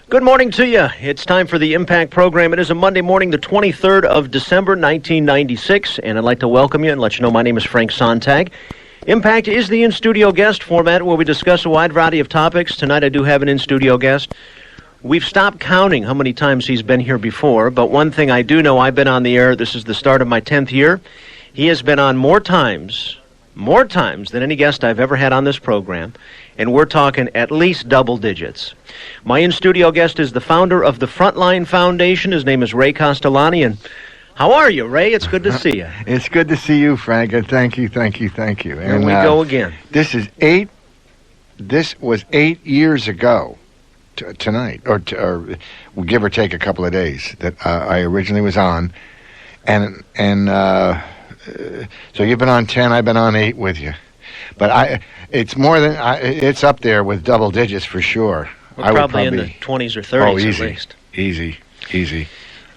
Good morning to you. It's time for the Impact program. It is a Monday morning, the 23rd of December, 1996, and I'd like to welcome you and let you know my name is Frank Sontag. Impact is the in-studio guest format where we discuss a wide variety of topics. Tonight I do have an in-studio guest. We've stopped counting how many times he's been here before, but one thing I do know, I've been on the air. This is the start of my 10th year. He has been on more times than any guest I've ever had on this program, and we're talking at least double digits. My in-studio guest is the founder of the Frontline Foundation. His name is Ray Castellani, and how are you, Ray? It's good to see you. It's good to see you, Frank, and thank you. Here we go again. This was 8 years ago tonight, or give or take a couple of days, that I originally was on, and so you've been on 10, I've been on 8 with you. But it's more than it's up there with double digits for sure. We're probably in the 20s or 30s easy, at least. Easy.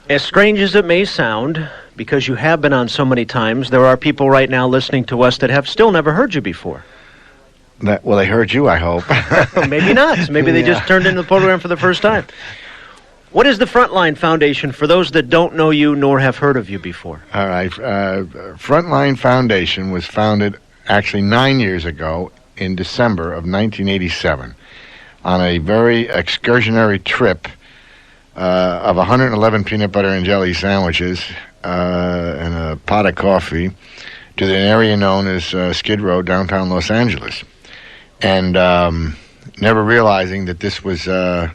As strange as it may sound, because you have been on so many times, there are people right now listening to us that have still never heard you before. Well, they heard you, I hope. Maybe not. Maybe they just turned into the program for the first time. What is the Frontline Foundation for those that don't know you nor have heard of you before? All right. Frontline Foundation was founded actually 9 years ago in December of 1987 on a very excursionary trip of 111 peanut butter and jelly sandwiches and a pot of coffee to the area known as Skid Row, downtown Los Angeles. And never realizing that this was the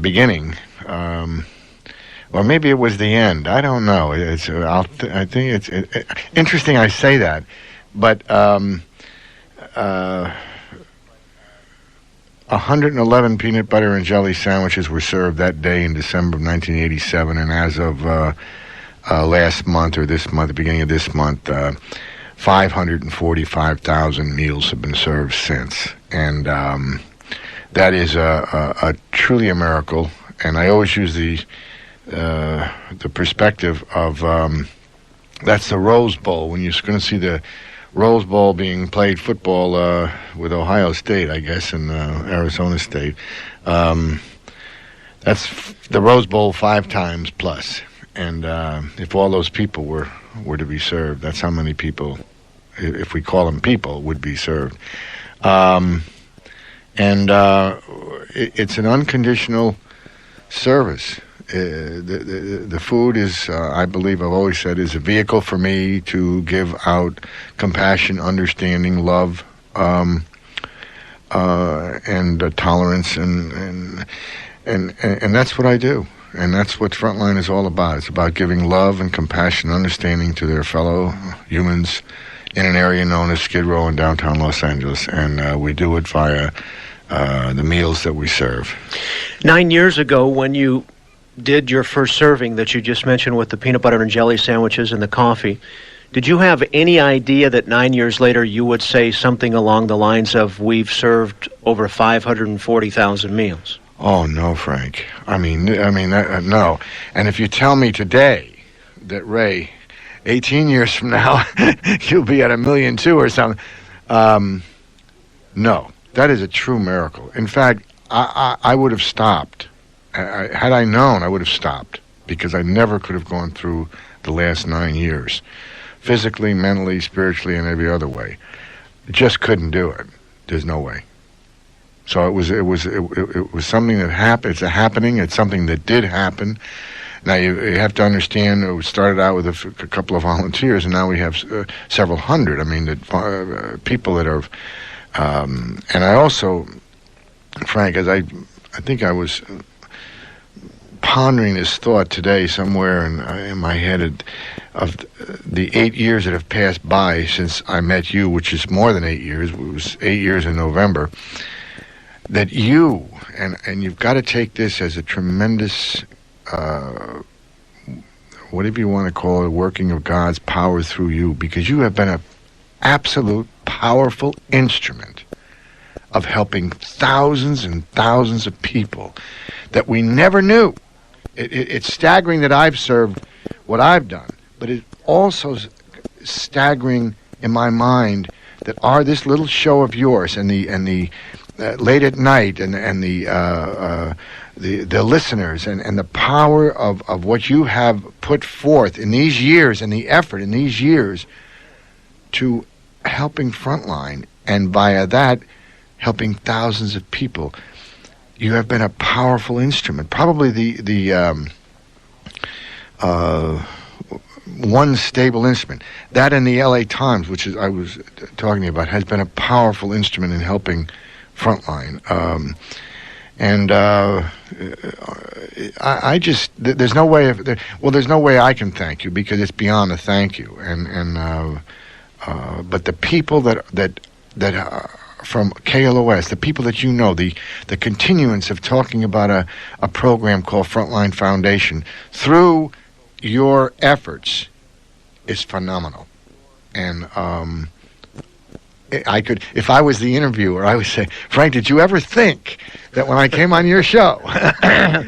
beginning, or maybe it was the end. I don't know. I think it's interesting I say that, but 111 peanut butter and jelly sandwiches were served that day in December of 1987, and as of last month, or this month, the beginning of this month, 545,000 meals have been served since, and that is a truly a miracle. And I always use the perspective of that's the Rose Bowl, when you're going to see the Rose Bowl being played football with Ohio State, I guess, and Arizona State. That's the Rose Bowl 5 times plus. And if all those people were to be served, that's how many people, if we call them people, would be served. It's an unconditional service. The food is, I believe I've always said, is a vehicle for me to give out compassion, understanding, love, and tolerance, and that's what I do. And that's what Frontline is all about. It's about giving love and compassion, understanding to their fellow humans in an area known as Skid Row in downtown Los Angeles. And we do it via the meals that we serve. 9 years ago, when you did your first serving that you just mentioned with the peanut butter and jelly sandwiches and the coffee, did you have any idea that 9 years later you would say something along the lines of, we've served over 540,000 meals? Oh, no, Frank. I mean, no. And if you tell me today that, Ray, 18 years from now, you'll be at 1.2 million or something, no, that is a true miracle. In fact, I would have stopped. Had I known, I would have stopped, because I never could have gone through the last 9 years, physically, mentally, spiritually, and every other way. Just couldn't do it. There's no way. So it was something that happened. It's a happening. It's something that did happen. Now you have to understand. We started out with a couple of volunteers, and now we have several hundred. I mean, people that are. And I also, Frank, as I think I was pondering this thought today somewhere in my head of the 8 years that have passed by since I met you, which is more than 8 years. It was 8 years in November. That you, and you've got to take this as a tremendous, whatever you want to call it, working of God's power through you, because you have been an absolute powerful instrument of helping thousands and thousands of people that we never knew. It's staggering that I've served what I've done, but it's also staggering in my mind that this little show of yours and the late at night, and the listeners, and the power of what you have put forth in these years, and the effort in these years to helping Frontline, and via that helping thousands of people. You have been a powerful instrument, probably the one stable instrument. That and the LA Times, which is I was talking about, has been a powerful instrument in helping Frontline. I just there's no way there's no way I can thank you, because it's beyond a thank you. But the people that from KLOS, the people that you know, the continuance of talking about a program called Frontline Foundation through your efforts is phenomenal. And I could, if I was the interviewer, I would say, Frank, did you ever think that when I came on your show,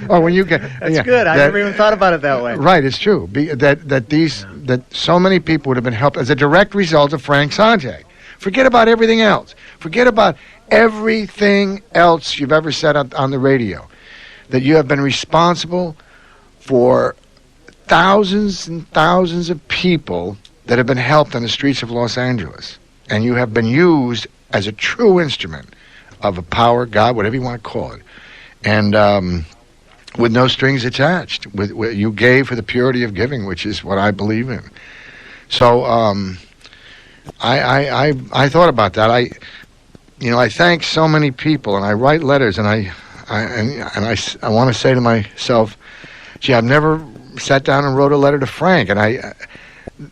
or when you get, that's good. I never even thought about it that way. Right, it's true. That so many people would have been helped as a direct result of Frank Sontag. Forget about everything else. Forget about everything else you've ever said on the radio. That you have been responsible for thousands and thousands of people that have been helped on the streets of Los Angeles. And you have been used as a true instrument of a power, God, whatever you want to call it. And with no strings attached. With you gave for the purity of giving, which is what I believe in. So I thought about that. I thank so many people, and I write letters, and I want to say to myself, gee, I've never sat down and wrote a letter to Frank, and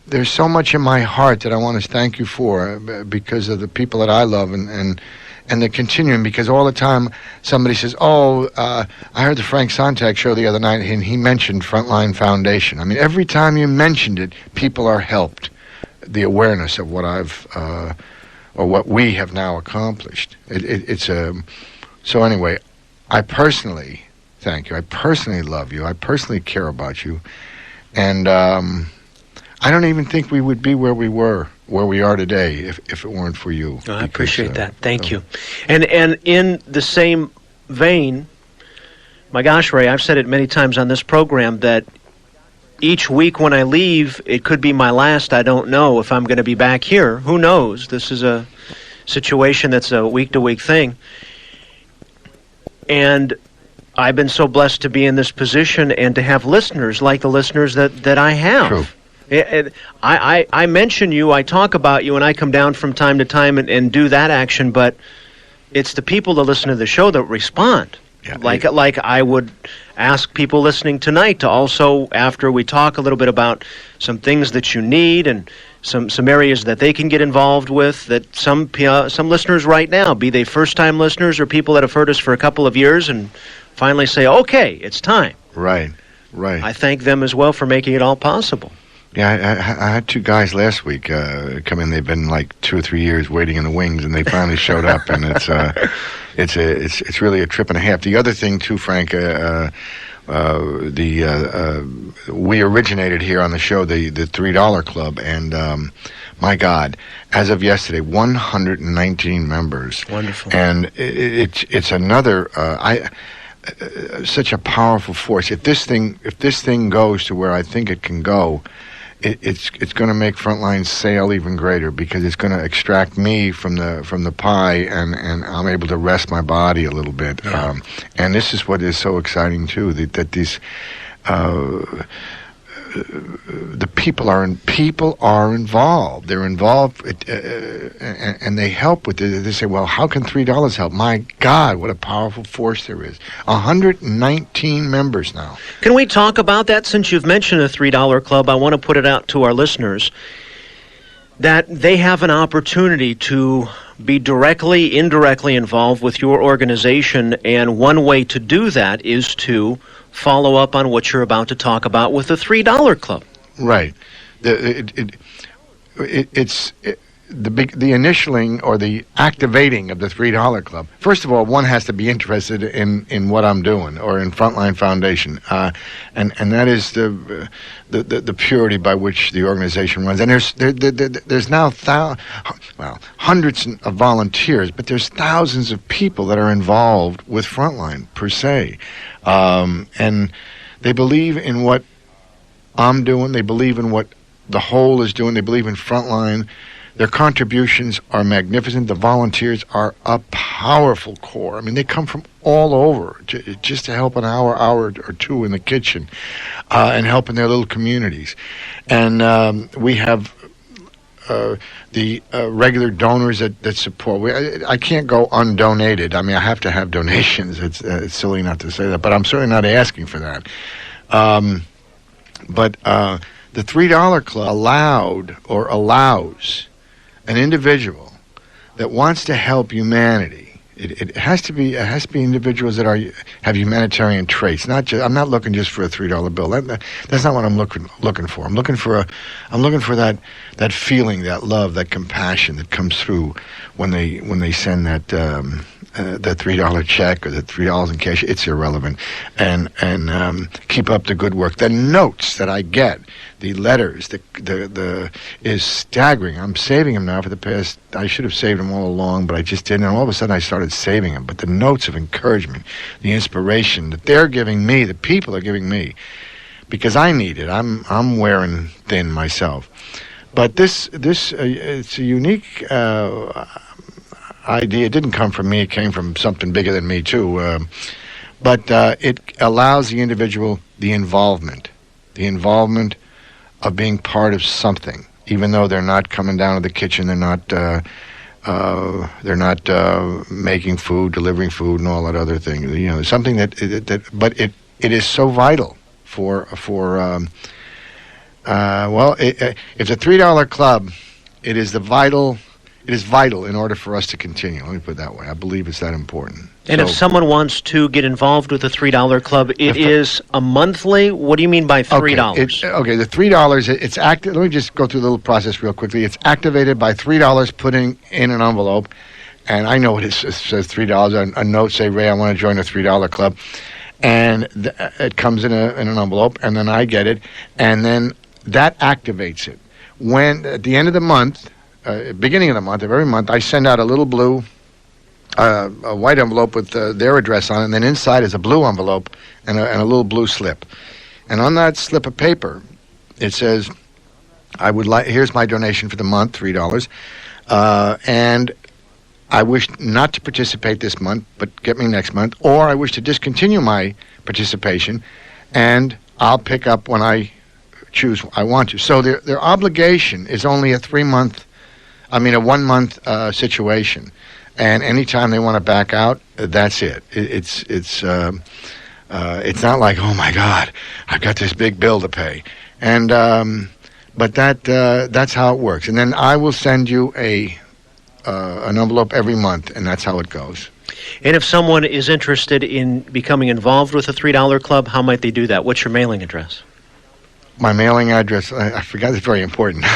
there's so much in my heart that I want to thank you for, because of the people that I love, and the continuing, because all the time somebody says, I heard the Frank Sontag show the other night, and he mentioned Frontline Foundation. I mean, every time you mentioned it, people are helped. The awareness of what or what we have now accomplished. So anyway, I personally thank you. I personally love you. I personally care about you. And I don't even think we would be where we are today if it weren't for you. Oh, I appreciate that. Thank you. And in the same vein, my gosh, Ray, I've said it many times on this program that each week when I leave, it could be my last. I don't know if I'm going to be back here. Who knows? This is a situation that's a week-to-week thing. And I've been so blessed to be in this position and to have listeners like the listeners that I have. True. I mention you, I talk about you, and I come down from time to time and do that action, but it's the people that listen to the show that respond. Yeah, like I would ask people listening tonight to also, after we talk a little bit about some things that you need and some areas that they can get involved with, that some listeners right now, be they first-time listeners or people that have heard us for a couple of years and finally say, okay, it's time. Right. I thank them as well for making it all possible. Yeah, I had two guys last week come in. They've been like 2 or 3 years waiting in the wings, and they finally showed up, and it's really a trip and a half. The other thing too, Frank, we originated here on the show the $3 Club, and my God, as of yesterday, 119 members. Wonderful. And it's another such a powerful force. If this thing goes to where I think it can go, it's going to make Frontline's sale even greater, because it's going to extract me from the pie, and I'm able to rest my body a little bit. Yeah. And this is what is so exciting too, that these the people are involved. They're involved, and they help with it. They say, well, how can $3 help? My God, what a powerful force there is. 119 members now. Can we talk about that? Since you've mentioned the $3 Club, I want to put it out to our listeners that they have an opportunity to be directly, indirectly involved with your organization, and one way to do that is to follow up on what you're about to talk about with the $3 Club. Right. the initialing or the activating of the $3 Club. First of all, one has to be interested in what I'm doing, or in Frontline Foundation, and that is the purity by which the organization runs. And there's now hundreds of volunteers, but there's thousands of people that are involved with Frontline per se, and they believe in what I'm doing. They believe in what the whole is doing. They believe in Frontline. Their contributions are magnificent. The volunteers are a powerful core. I mean, they come from all over just to help an hour or two in the kitchen, and help in their little communities. And we have the regular donors that support. I can't go undonated. I mean, I have to have donations. It's silly not to say that, but I'm certainly not asking for that. But the $3 Club allows an individual that wants to help humanity. It has to be individuals that have humanitarian traits. I'm not looking just for a $3 bill. That's not what I'm looking for. I'm looking for that feeling, that love, that compassion that comes through when they send that $3 check or the $3 in cash. It's irrelevant, and keep up the good work. The notes that I get, the letters, the is staggering. I'm saving them now for the past. I should have saved them all along, but I just didn't. And all of a sudden, I started saving them. But the notes of encouragement, the inspiration that they're giving me, the people are giving me, because I need it. I'm wearing thin myself. But this it's a unique idea. It didn't come from me. It came from something bigger than me too. But it allows the individual the involvement of being part of something, even though they're not coming down to the kitchen. They're not making food, delivering food, and all that other thing. You know, something but it is so vital for it's a $3 Club. It is vital in order for us to continue. Let me put it that way. I believe it's that important. And if someone wants to get involved with the $3 Club, it is a monthly. What do you mean by $3? Okay, the $3, it's active. Let me just go through the little process real quickly. It's activated by $3 putting in an envelope, and I know it says $3. A note say, Ray, I want to join the $3 Club, and it comes in an envelope, and then I get it, and then that activates it. When at the end of the month, beginning of the month, of every month, I send out a little blue. A white envelope with their address on it, and then inside is a blue envelope and a little blue slip. And on that slip of paper, it says, here's my donation for the month, $3, and I wish not to participate this month, but get me next month, or I wish to discontinue my participation, and I'll pick up when I choose I want to. So their obligation is only a 1-month situation. And anytime they want to back out, that's it. It's not like, oh my God, I've got this big bill to pay, and but that's how it works. And then I will send you an envelope every month, and that's how it goes. And if someone is interested in becoming involved with the $3 Club, how might they do that? What's your mailing address? My mailing address, I forgot, it's very important.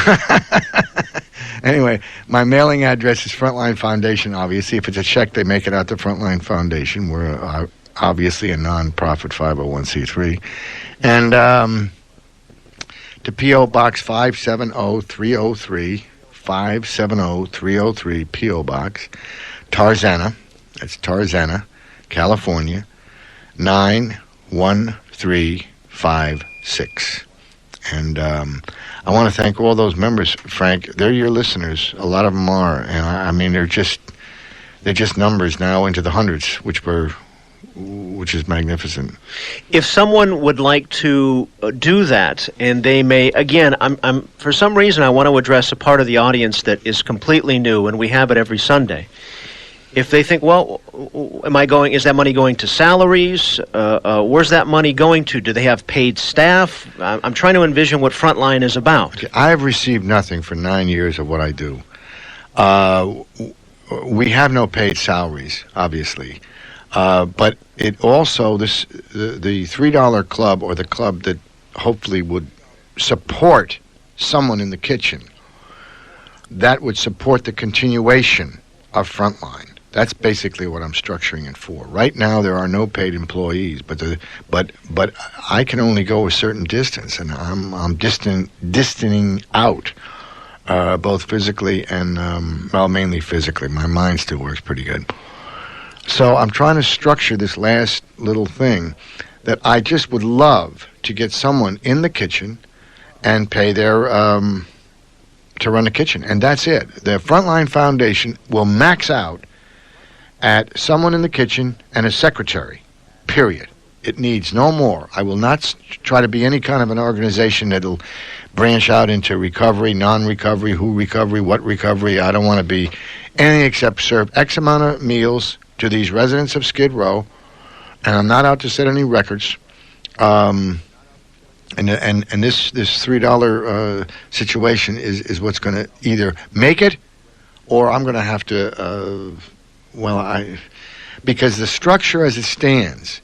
Anyway, my mailing address is Frontline Foundation, obviously. If it's a check, they make it out to Frontline Foundation. We're obviously a non-profit 501c3. And to P.O. Box 570-303, P.O. Box, Tarzana, that's Tarzana, California, 91356. And I want to thank all those members, Frank. They're your listeners. A lot of them are, and I mean they're just numbers now into the hundreds, which is magnificent. If someone would like to do that, and they may, again, I'm for some reason I want to address a part of the audience that is completely new, and we have it every Sunday. If they think, well, is that money going to salaries? Where's that money going to? Do they have paid staff? I'm trying to envision what Frontline is about. I have received nothing for 9 years of what I do. We have no paid salaries, obviously. But it also, the $3 Club, or the club that hopefully would support someone in the kitchen, that would support the continuation of Frontline. That's basically what I'm structuring it for. Right now, there are no paid employees, but I can only go a certain distance, and I'm distancing out, both physically and mainly physically. My mind still works pretty good. So I'm trying to structure this last little thing that I just would love to get someone in the kitchen and pay their to run the kitchen, and that's it. The Frontline Foundation will max out at someone in the kitchen and a secretary, period. It needs no more. I will not try to be any kind of an organization that'll branch out into recovery, non-recovery, who recovery, what recovery. I don't want to be anything except serve X amount of meals to these residents of Skid Row, and I'm not out to set any records. And this $3 situation is what's going to either make it, or I'm going to have to. Because the structure as it stands,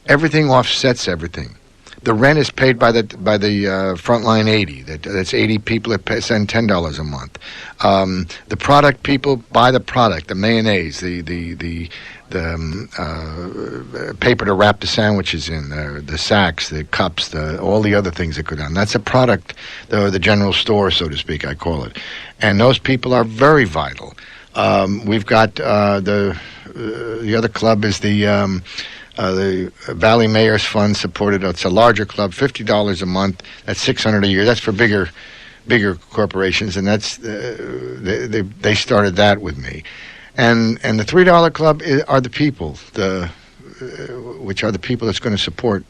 everything offsets everything. The rent is paid by the Frontline 80. That's 80 people that send $10 a month. The product people buy the product, the mayonnaise, the paper to wrap the sandwiches in, the sacks, the cups, all the other things that go down. That's a product, the general store, so to speak, I call it. And those people are very vital. We've got the other club is the Valley Mayor's Fund supported. It's a larger club, $50 a month. That's $600 a year. That's for bigger corporations, and that's they started that with me. And the $3 club are the people, which are the people that's going to support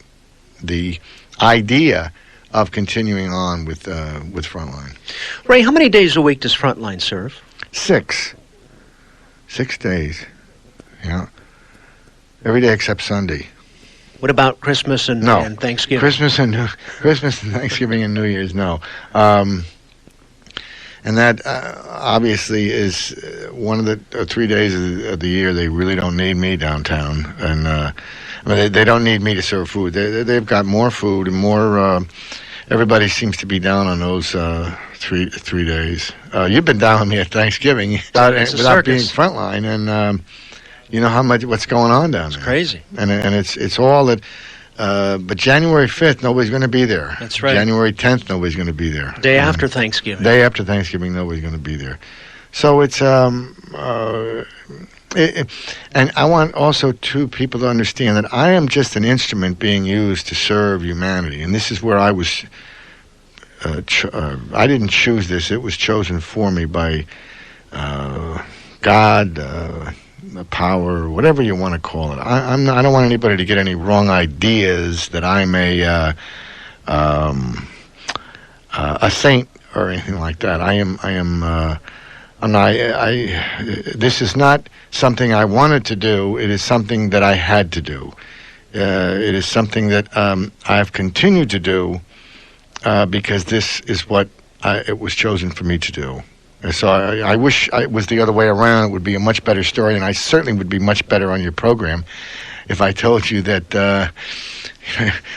the idea of continuing on with Frontline. Ray, how many days a week does Frontline serve? 6 days. Yeah. Every day except Sunday. What about Christmas and Thanksgiving? Christmas and Thanksgiving and New Year's, no. And that obviously is one of the 3 days of the year they really don't need me downtown. And they don't need me to serve food. They've got more food and more. Everybody seems to be down on those 3 days. You've been down on me at Thanksgiving without being Frontline, and you know what's going on down there. It's crazy. And it's all that. But January 5th, nobody's going to be there. That's right. January 10th, nobody's going to be there. Day after Thanksgiving. Day after Thanksgiving, nobody's going to be there. So it's and I want also people to understand that I am just an instrument being used to serve humanity, and this is where I was. I didn't choose this; it was chosen for me by God, the power, whatever you want to call it. I don't want anybody to get any wrong ideas that I'm a saint or anything like that. This is not something I wanted to do. It is something that I had to do. It is something that I've continued to do because this is what it was chosen for me to do. And so I wish it was the other way around. It would be a much better story, and I certainly would be much better on your program if I told you that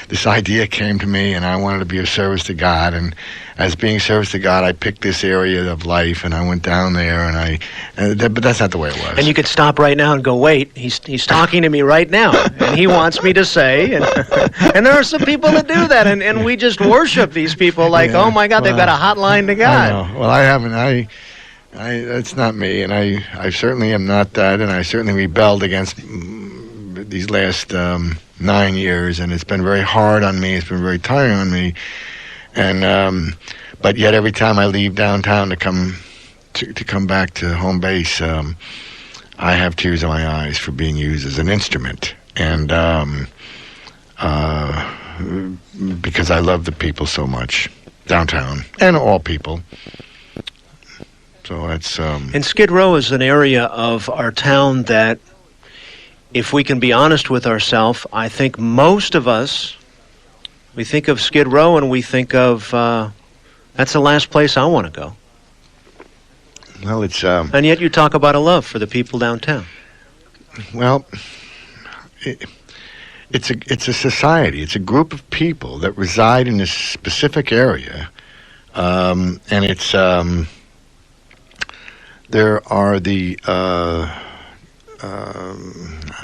this idea came to me and I wanted to be of service to God, and as being service to God, I picked this area of life and I went down there, but that's not the way it was. And you could stop right now and go, wait, he's talking to me right now, and he wants me to say, and there are some people that do that, and we just worship these people like, oh my God, they've got a hotline to God. I know. Well, I haven't. That's not me, and I certainly am not that, and I certainly rebelled against these last 9 years, and it's been very hard on me. It's been very tiring on me, and but yet every time I leave downtown to come back to home base, I have tears in my eyes for being used as an instrument, and because I love the people so much downtown and all people. So that's and Skid Row is an area of our town that, if we can be honest with ourselves, I think most of us, we think of Skid Row and we think of, that's the last place I want to go. Well, it's... and yet you talk about a love for the people downtown. Well, it's a society. It's a group of people that reside in this specific area, and it's... there are the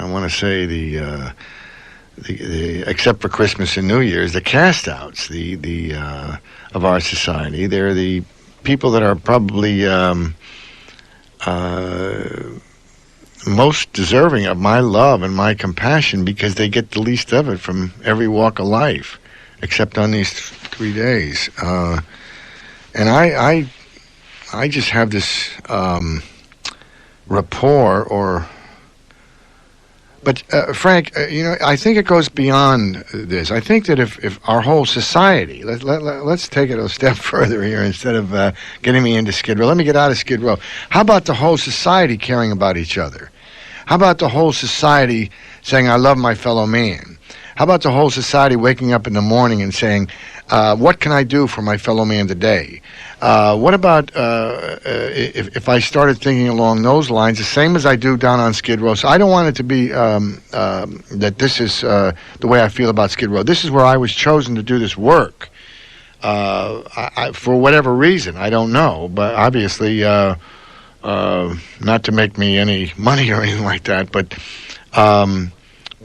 I want to say the except for Christmas and New Year's, the cast-outs, the of our society. They're the people that are probably most deserving of my love and my compassion because they get the least of it from every walk of life, except on these 3 days. And I just have this rapport or... But, Frank, I think it goes beyond this. I think that if our whole society, let's take it a step further here instead of getting me into Skid Row. Let me get out of Skid Row. How about the whole society caring about each other? How about the whole society saying, I love my fellow man? How about the whole society waking up in the morning and saying, what can I do for my fellow man today? What about if I started thinking along those lines, the same as I do down on Skid Row? So I don't want it to be that this is the way I feel about Skid Row. This is where I was chosen to do this work. For whatever reason, I don't know, but obviously not to make me any money or anything like that, but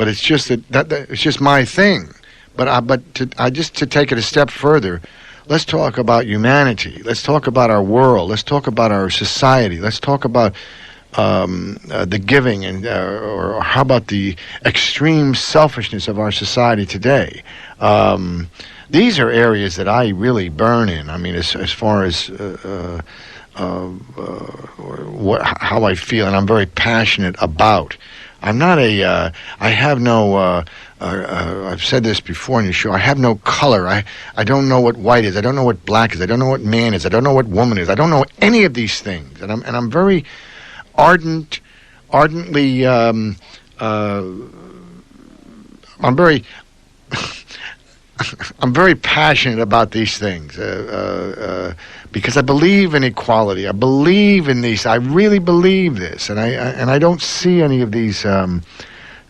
it's just that it's just my thing. But to take it a step further, let's talk about humanity. Let's talk about our world. Let's talk about our society. Let's talk about the giving and or how about the extreme selfishness of our society today. These are areas that I really burn in. I mean, as far as how I feel, and I'm very passionate about. I'm not I have no, I've said this before in your show, I have no color. I don't know what white is. I don't know what black is. I don't know what man is. I don't know what woman is. I don't know any of these things. And I'm very ardently, I'm very... I'm very passionate about these things because I believe in equality. I believe in these. I really believe this, and I don't see any of these. I'm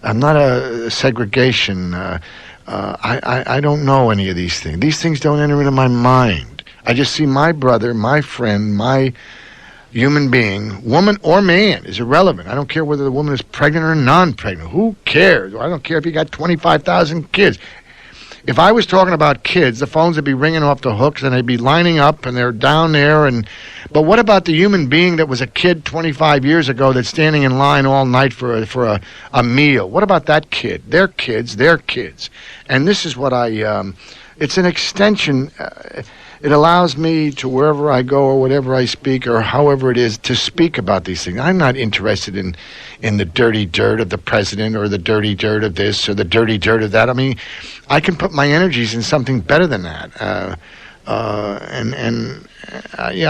not a segregation. I don't know any of these things. These things don't enter into my mind. I just see my brother, my friend, my human being, woman or man, is irrelevant. I don't care whether the woman is pregnant or non-pregnant. Who cares? I don't care if you got 25,000 kids. If I was talking about kids, the phones would be ringing off the hooks and they'd be lining up and they're down there. But what about the human being that was a kid 25 years ago that's standing in line all night for a meal? What about that kid? Their kids. And this is what it's an extension. It allows me to wherever I go or whatever I speak or however it is to speak about these things. I'm not interested in the dirty dirt of the president or the dirty dirt of this or the dirty dirt of that. I mean, I can put my energies in something better than that. I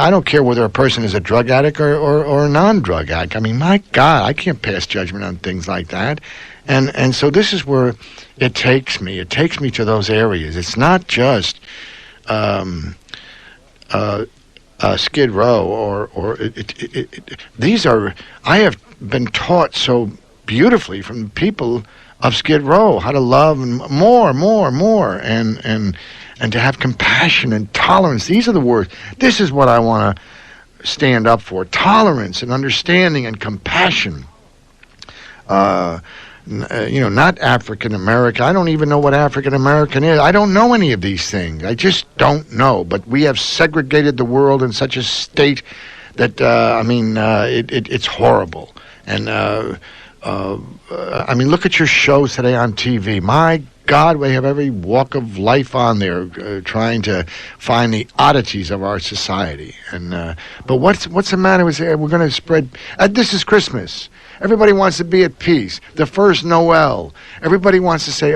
don't care whether a person is a drug addict or a non-drug addict. I mean, my God, I can't pass judgment on things like that. And so this is where it takes me. It takes me to those areas. It's not just... Skid Row or these are, I have been taught so beautifully from people of Skid Row how to love and more and to have compassion and tolerance. These are the words. This is what I want to stand up for: tolerance and understanding and compassion. Not African American. I don't even know what African American is. I don't know any of these things. I just don't know. But we have segregated the world in such a state that it's horrible. And look at your shows today on TV. My God, we have every walk of life on there trying to find the oddities of our society. And but what's the matter with we're going to spread? This is Christmas. Everybody wants to be at peace. The first Noel. Everybody wants to say,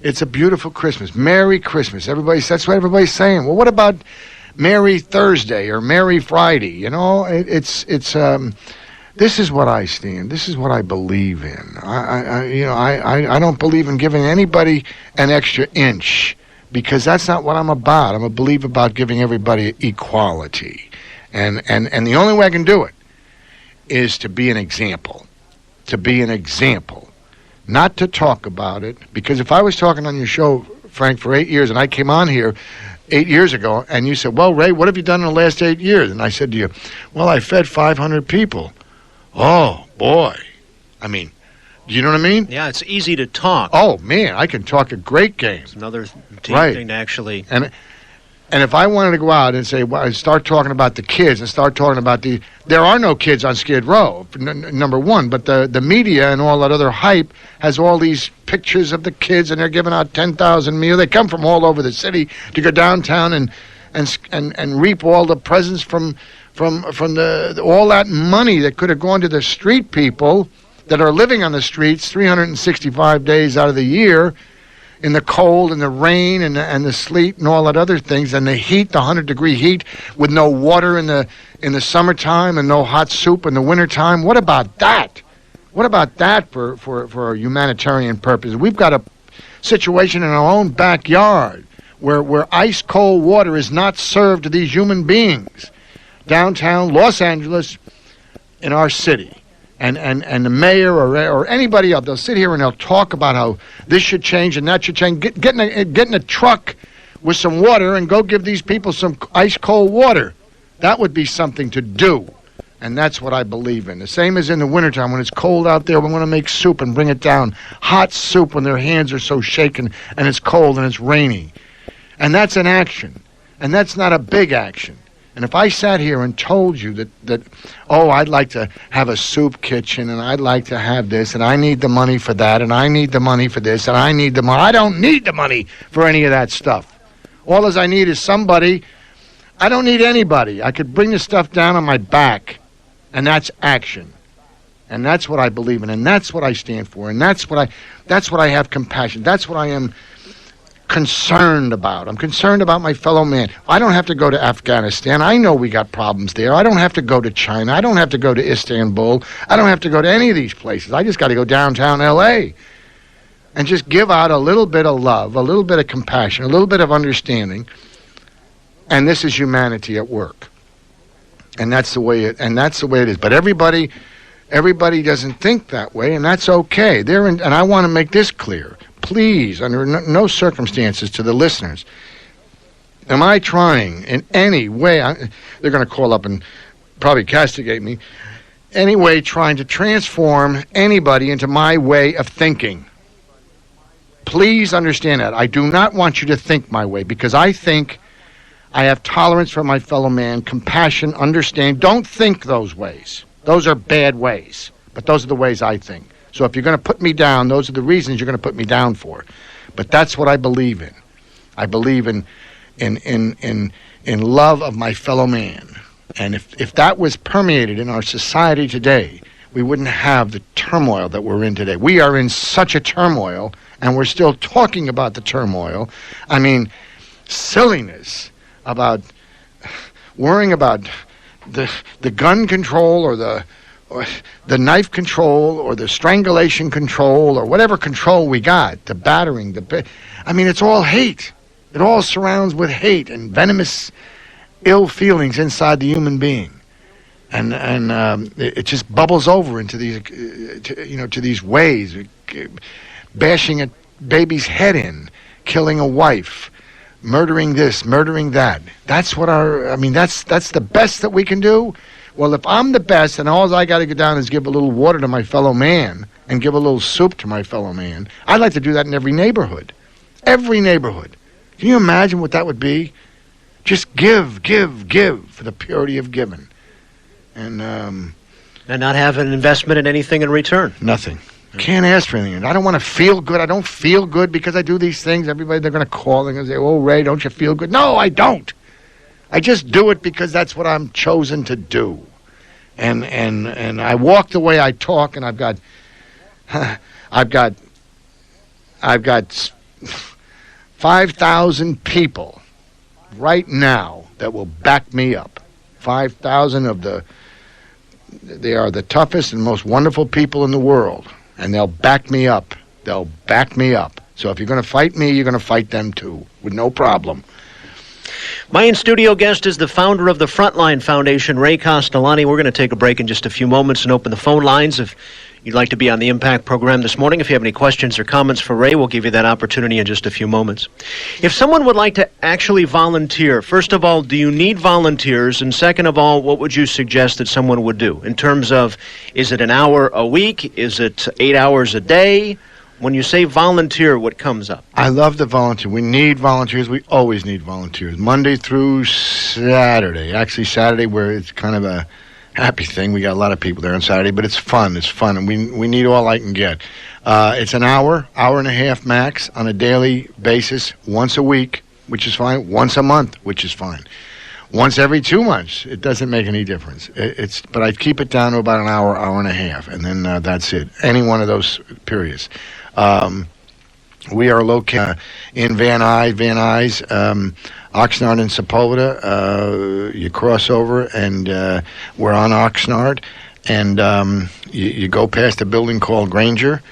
it's a beautiful Christmas. Merry Christmas. That's what everybody's saying. Well, what about Merry Thursday or Merry Friday? This is what I stand. This is what I believe in. I don't believe in giving anybody an extra inch because that's not what I'm about. I'm a believer about giving everybody equality. And the only way I can do it is to be an example, not to talk about it. Because if I was talking on your show, Frank, for 8 years, and I came on here 8 years ago, and you said, well, Ray, what have you done in the last 8 years? And I said to you, well, I fed 500 people. Oh, boy. I mean, do you know what I mean? Yeah, it's easy to talk. Oh, man, I can talk a great game. It's another Right. thing to actually... And if I wanted to go out and say, well, start talking about the kids and start talking about there are no kids on Skid Row, number one, but the media and all that other hype has all these pictures of the kids, and they're giving out 10,000 meals. They come from all over the city to go downtown and reap all the presents from all that money that could have gone to the street people that are living on the streets 365 days out of the year, in the cold and the rain and the sleet and all that other things, and the heat, the 100-degree heat, with no water in the summertime and no hot soup in the wintertime. What about that? What about that for a humanitarian purpose? We've got a situation in our own backyard where ice cold water is not served to these human beings. Downtown Los Angeles, in our city. And the mayor or anybody else, they'll sit here and they'll talk about how this should change and that should change. Get in a truck with some water and go give these people some ice cold water. That would be something to do. And that's what I believe in. The same as in the wintertime when it's cold out there, we want to make soup and bring it down. Hot soup when their hands are so shaken and it's cold and it's rainy. And that's an action. And that's not a big action. And if I sat here and told you that, oh, I'd like to have a soup kitchen, and I'd like to have this, and I need the money for that, and I need the money for this, and I need the money. I don't need the money for any of that stuff. All as I need is somebody. I don't need anybody. I could bring the stuff down on my back, and that's action. And that's what I believe in, and that's what I stand for, and that's what I have compassion. That's what I am concerned about. I'm concerned about my fellow man. I don't have to go to Afghanistan. I know we got problems there. I don't have to go to China. I don't have to go to Istanbul. I don't have to go to any of these places. I just got to go downtown L.A. and just give out a little bit of love, a little bit of compassion, a little bit of understanding. And this is humanity at work. And that's the way it is. But everybody doesn't think that way, and that's okay. And I want to make this clear. Please, under no circumstances, to the listeners, am I trying in any way, they're going to call up and probably castigate me, any way trying to transform anybody into my way of thinking. Please understand that. I do not want you to think my way, because I think I have tolerance for my fellow man, compassion, understand. Don't think those ways. Those are bad ways, but those are the ways I think. So if you're going to put me down, those are the reasons you're going to put me down for. But that's what I believe in. I believe in love of my fellow man. And if that was permeated in our society today, we wouldn't have the turmoil that we're in today. We are in such a turmoil, and we're still talking about the turmoil. I mean, silliness about worrying about the gun control or the knife control or the strangulation control or whatever control we got, the battering, it's all hate. It all surrounds with hate and venomous ill feelings inside the human being. And it just bubbles over into these, to these ways, bashing a baby's head in, killing a wife, murdering this, murdering that. That's what that's the best that we can do. Well, if I'm the best and all I got to get down is give a little water to my fellow man and give a little soup to my fellow man, I'd like to do that in every neighborhood. Every neighborhood. Can you imagine what that would be? Just give for the purity of giving. And not have an investment in anything in return. Nothing. Can't ask for anything. I don't want to feel good. I don't feel good because I do these things. Everybody, they're going to call and say, oh, Ray, don't you feel good? No, I don't. I just do it because that's what I'm chosen to do. And I walk the way I talk, and I've got 5,000 people right now that will back me up. 5,000 they are the toughest and most wonderful people in the world, and they'll back me up. They'll back me up. So if you're going to fight me, you're going to fight them too, with no problem. My in-studio guest is the founder of the Frontline Foundation, Ray Castellani. We're going to take a break in just a few moments and open the phone lines. If you'd like to be on the Impact program this morning. If you have any questions or comments for Ray, we'll give you that opportunity in just a few moments. If someone would like to actually volunteer, first of all, do you need volunteers? And second of all, what would you suggest that someone would do in terms of, is it an hour a week? Is it 8 hours a day? When you say volunteer, what comes up? I love the volunteer. We need volunteers. We always need volunteers. Monday through Saturday. Actually, Saturday, where it's kind of a happy thing. We got a lot of people there on Saturday, but it's fun. It's fun, and we need all I can get. It's an hour and a half max on a daily basis, once a week, which is fine. Once a month, which is fine. Once every 2 months, it doesn't make any difference. But I keep it down to about an hour and a half, and then that's it. Any one of those periods. We are located in Van Nuys, Oxnard and Sepulveda. You cross over, and we're on Oxnard, and you go past a building called Granger,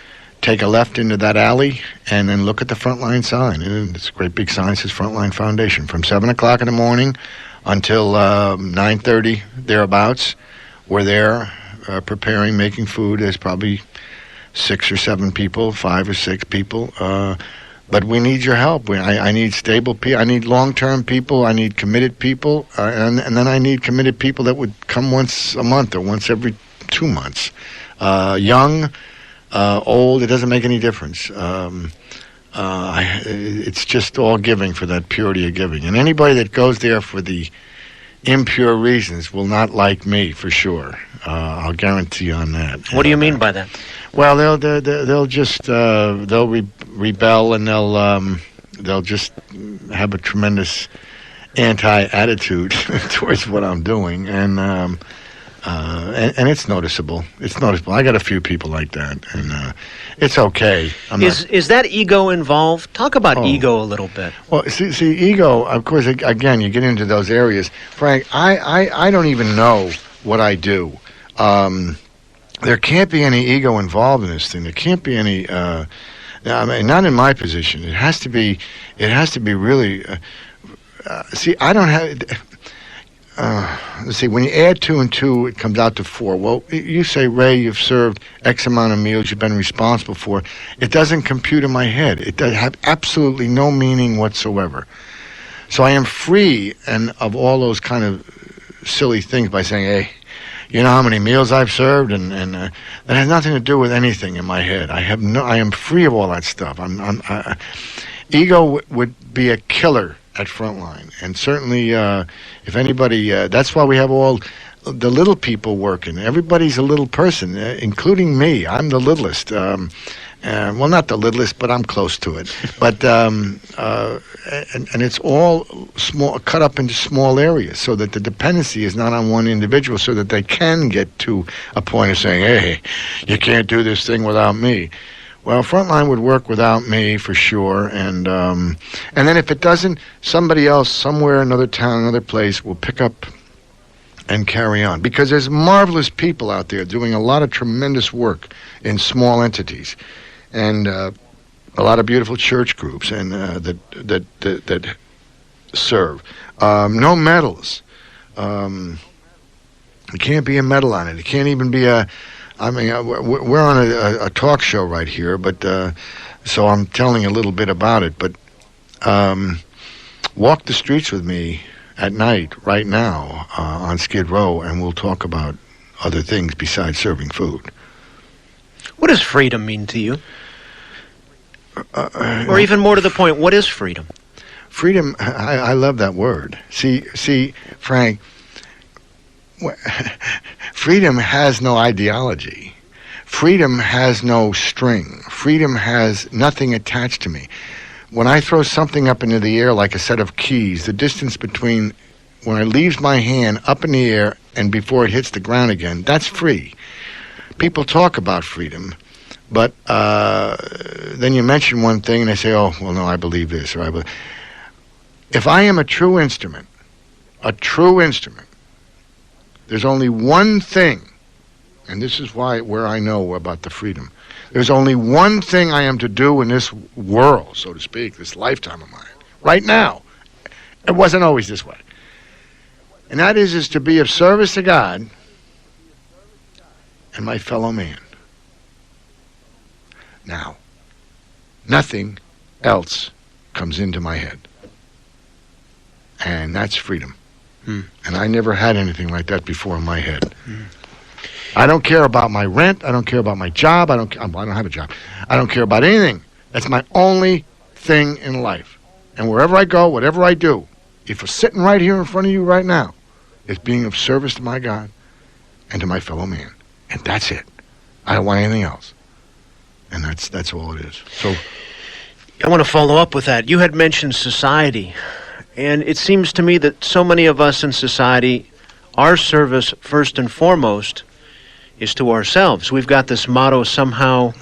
take a left into that alley, and then look at the Frontline sign. And it's a great big sign. It says Frontline Foundation. From 7 o'clock in the morning until 9:30, thereabouts, we're there preparing, making food. There's probably 6 or 7 people, 5 or 6 people. But we need your help. I need stable people. I need long-term people. I need committed people. And then I need committed people that would come once a month or once every 2 months. Young, old, it doesn't make any difference. It's just all giving for that purity of giving. And anybody that goes there for the impure reasons will not like me, for sure. I'll guarantee on that. What do you mean by that? Well, they'll just rebel, and they'll just have a tremendous anti-attitude towards what I'm doing, and it's noticeable. It's noticeable. I got a few people like that, and it's okay. Is that ego involved? Talk about ego a little bit. Well, see, ego. Of course, again, you get into those areas. Frank, I don't even know what I do. There can't be any ego involved in this thing. There can't be any. I mean, not in my position. It has to be really. See, I don't have. Let's see. When you add 2 and 2, it comes out to 4. Well, you say, Ray, you've served X amount of meals you've been responsible for. It doesn't compute in my head. It does have absolutely no meaning whatsoever. So I am free and of all those kind of silly things by saying, hey, you know how many meals I've served, and that has nothing to do with anything in my head. I am free of all that stuff. Ego would be a killer at Frontline, and certainly if anybody, that's why we have all the little people working. Everybody's a little person, including me. I'm the littlest. Well, not the littlest, but I'm close to it. But and it's all small, cut up into small areas, so that the dependency is not on one individual, so that they can get to a point of saying, "Hey, you can't do this thing without me." Well, Frontline would work without me for sure, and then if it doesn't, somebody else, somewhere, another town, another place, will pick up and carry on, because there's marvelous people out there doing a lot of tremendous work in small entities. And a lot of beautiful church groups and that serve. No medals. It can't be a medal on it. It can't even be a. I mean, we're on a talk show right here, but so I'm telling a little bit about it. But walk the streets with me at night right now on Skid Row, and we'll talk about other things besides serving food. What does freedom mean to you? Or even more to the point, what is freedom? Freedom, I love that word. See, Frank, freedom has no ideology. Freedom has no string. Freedom has nothing attached to me. When I throw something up into the air like a set of keys, the distance between when it leaves my hand up in the air and before it hits the ground again, that's free. People talk about freedom. But then you mention one thing and they say, oh, well, no, I believe this. Or I believe. If I am a true instrument, there's only one thing, and this is where I know about the freedom. There's only one thing I am to do in this world, so to speak, this lifetime of mine, right now. It wasn't always this way. And that is to be of service to God and my fellow man. now. Nothing else comes into my head. And that's freedom. And I never had anything like that before in my head. I don't care about my rent. I don't care about my job. I don't have a job. I don't care about anything. That's my only thing in life. And wherever I go, whatever I do, if we're sitting right here in front of you right now, it's being of service to my God and to my fellow man. And that's it. I don't want anything else. And that's all it is. So I want to follow up with that. You had mentioned society. And it seems to me that so many of us in society, our service, first and foremost, is to ourselves. We've got this motto somehow,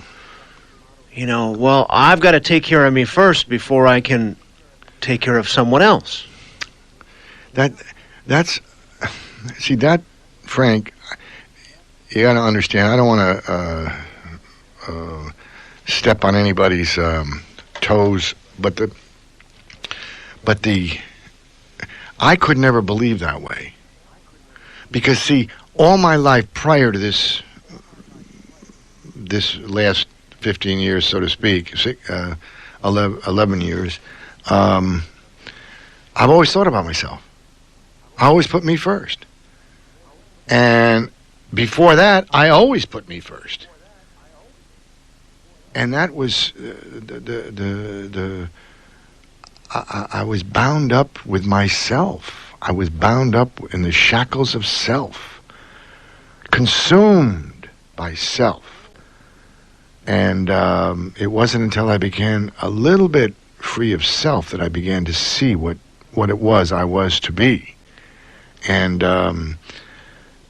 well, I've got to take care of me first before I can take care of someone else. That's Frank, you got to understand, I don't want to step on anybody's toes, but I could never believe that way. Because, see, all my life prior to this last 15 years, so to speak, 11 years, I've always thought about myself. I always put me first. And before that, I always put me first. And that was I was bound up with myself. I was bound up in the shackles of self, consumed by self. And it wasn't until I began a little bit free of self that I began to see what it was I was to be. And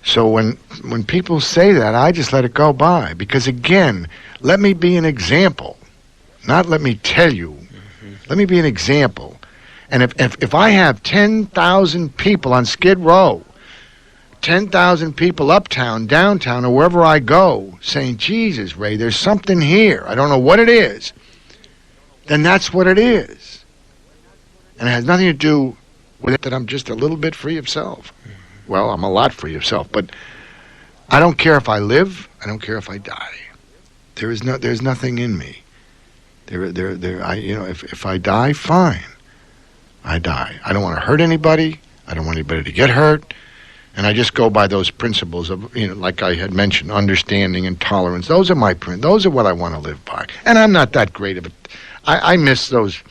so when people say that, I just let it go by. Because again, let me be an example, not let me tell you. Let me be an example. And if I have 10,000 people on Skid Row, 10,000 people uptown, downtown, or wherever I go, saying, Jesus, Ray, there's something here. I don't know what it is. Then that's what it is. And it has nothing to do with it that I'm just a little bit free of self. Well, I'm a lot free of self, but I don't care if I live. I don't care if I die. There's nothing in me. If I die, fine. I die. I don't want to hurt anybody. I don't want anybody to get hurt. And I just go by those principles of, like I had mentioned, understanding and tolerance. Those are my those are what I want to live by. And I'm not that great of it. I miss those.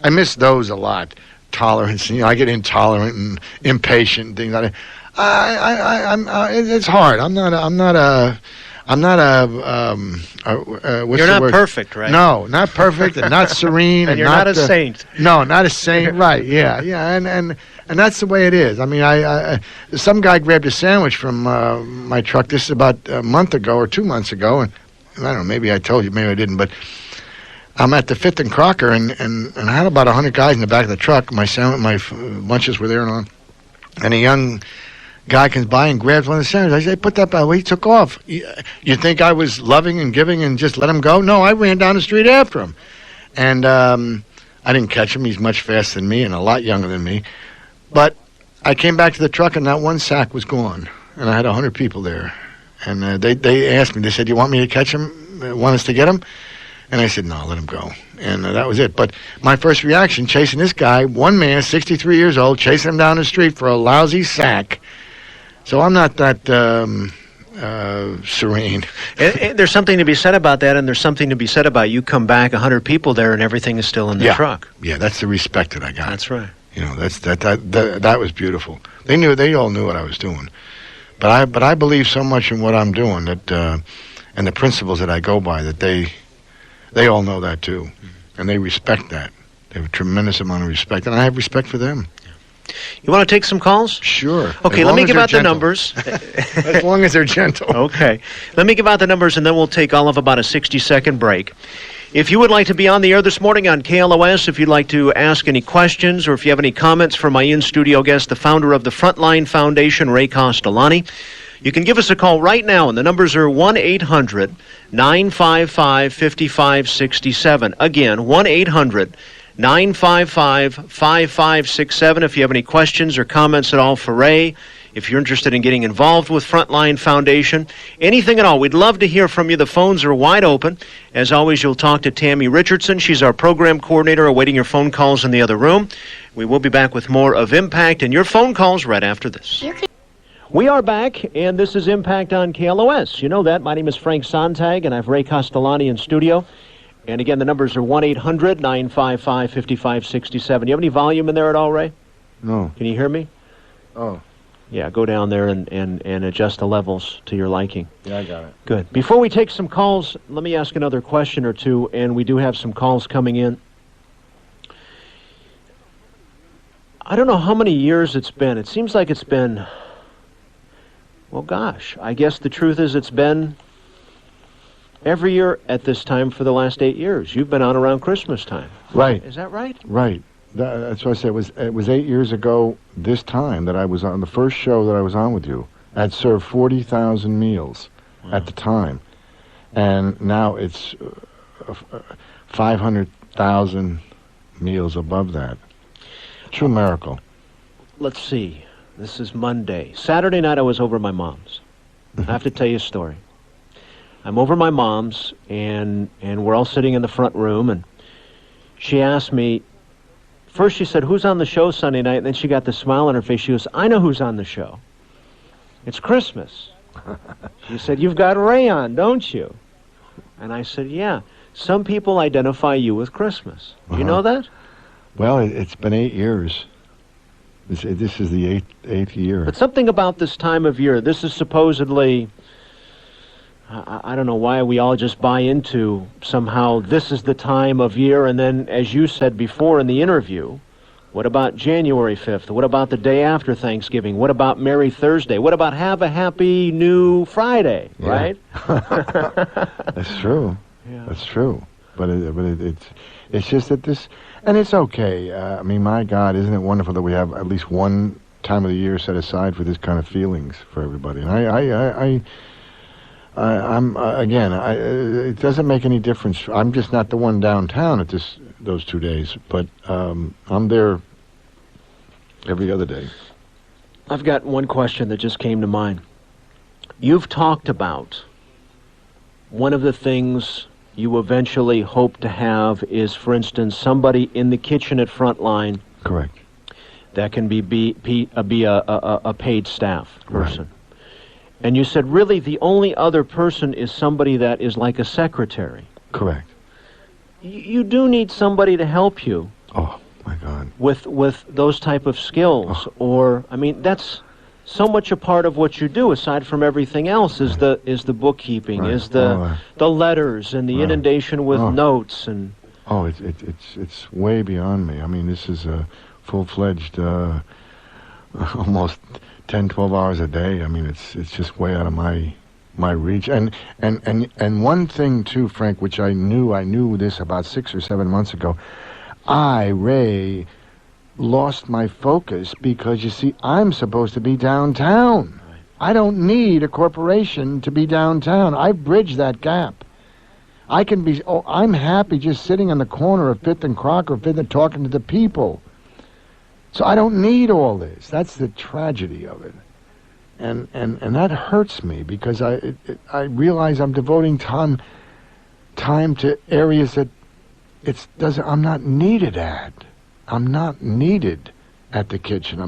I miss those a lot. Tolerance. I get intolerant and impatient and things like that. It's hard. I'm not a. You're not perfect, right? No, not perfect, and not serene, and you're not a saint. No, not a saint. Right? Yeah, and that's the way it is. I mean, some guy grabbed a sandwich from my truck. This is about a month ago or 2 months ago, and I don't know. Maybe I told you, maybe I didn't, but I'm at the Fifth and Crocker, and I had about 100 guys in the back of the truck. My lunches were there and on, and a young guy comes by and grabs one of the sandwiches. I say, put that back. Well, he took off. You think I was loving and giving and just let him go? No, I ran down the street after him. And I didn't catch him. He's much faster than me and a lot younger than me. But I came back to the truck, and that one sack was gone. And I had 100 people there. And they asked me, they said, you want me to catch him? Want us to get him? And I said, no, let him go. And that was it. But my first reaction, chasing this guy, one man, 63 years old, chasing him down the street for a lousy sack. So I'm not that serene. And there's something to be said about that, and there's something to be said about you come back, 100 people there, and everything is still in the truck. Yeah, that's the respect that I got. That's right. That was beautiful. They all knew what I was doing. But I believe so much in what I'm doing that, and the principles that I go by, that they all know that too, and they respect that. They have a tremendous amount of respect, and I have respect for them. You want to take some calls? Sure. Okay, let me give out the numbers. As long as they're gentle. Okay. Let me give out the numbers, and then we'll take all of about a 60-second break. If you would like to be on the air this morning on KLOS, if you'd like to ask any questions, or if you have any comments for my in-studio guest, the founder of the Frontline Foundation, Ray Castellani, you can give us a call right now, and the numbers are 1-800-955-5567. Again, 1-800-955-5567. If you have any questions or comments at all for Ray, if you're interested in getting involved with Frontline Foundation, anything at all, we'd love to hear from you. The phones are wide open. As always, you'll talk to Tammy Richardson. She's our program coordinator, awaiting your phone calls in the other room. We will be back with more of Impact and your phone calls right after this. We are back, and this is Impact on KLOS. You know that. My name is Frank Sontag, and I have Ray Castellani in studio. And again, the numbers are 1-800-955-5567. Do you have any volume in there at all, Ray? No. Can you hear me? Oh. Yeah, go down there and adjust the levels to your liking. Yeah, I got it. Good. Before we take some calls, let me ask another question or two, and we do have some calls coming in. I don't know how many years it's been. It seems like it's been... Well, gosh, I guess the truth is it's been every year at this time for the last 8 years. You've been on around Christmas time. Right. Is that right? Right. That's what I said. It was 8 years ago this time that I was on the first show that I was on with you. I'd served 40,000 meals at the time. And now it's 500,000 meals above that. True miracle. Let's see. This is Monday. Saturday night I was over at my mom's. I have to tell you a story. I'm over at my mom's, and we're all sitting in the front room, and she asked me, first she said, who's on the show Sunday night? And then she got the smile on her face. She goes, I know who's on the show. It's Christmas. She said, you've got Ray on, don't you? And I said, yeah. Some people identify you with Christmas. Do you know that? Well, it's been 8 years. This is the eighth year. But something about this time of year, this is supposedly, I don't know why we all just buy into somehow this is the time of year, and then, as you said before in the interview, what about January 5th? What about the day after Thanksgiving? What about Merry Thursday? What about Have a Happy New Friday, right? That's true. Yeah. That's true. But it's just that this... And it's okay. I mean, my God, isn't it wonderful that we have at least one time of the year set aside for this kind of feelings for everybody? And it doesn't make any difference. I'm just not the one downtown at those 2 days, but I'm there every other day. I've got one question that just came to mind. You've talked about one of the things you eventually hope to have is, for instance, somebody in the kitchen at Frontline. Correct. That can be a paid staff person. Right. And you said really the only other person is somebody that is like a secretary. Correct. You do need somebody to help you. Oh, my God. With those type of skills. Or, I mean, that's so much a part of what you do, aside from everything else, is the bookkeeping, right. is the letters and the inundation with notes and. Oh, it's way beyond me. I mean, this is a full-fledged, almost 10, 12 hours a day. I mean, it's just way out of my reach. And one thing too, Frank, which I knew this about 6 or 7 months ago. Ray, lost my focus because, you see, I'm supposed to be downtown. Right. I don't need a corporation to be downtown. I've bridged that gap. I'm happy just sitting on the corner of 5th and Crocker, 5th and talking to the people. So I don't need all this. That's the tragedy of it. And that hurts me because I realize I'm devoting time to areas that I'm not needed at. I'm not needed at the kitchen.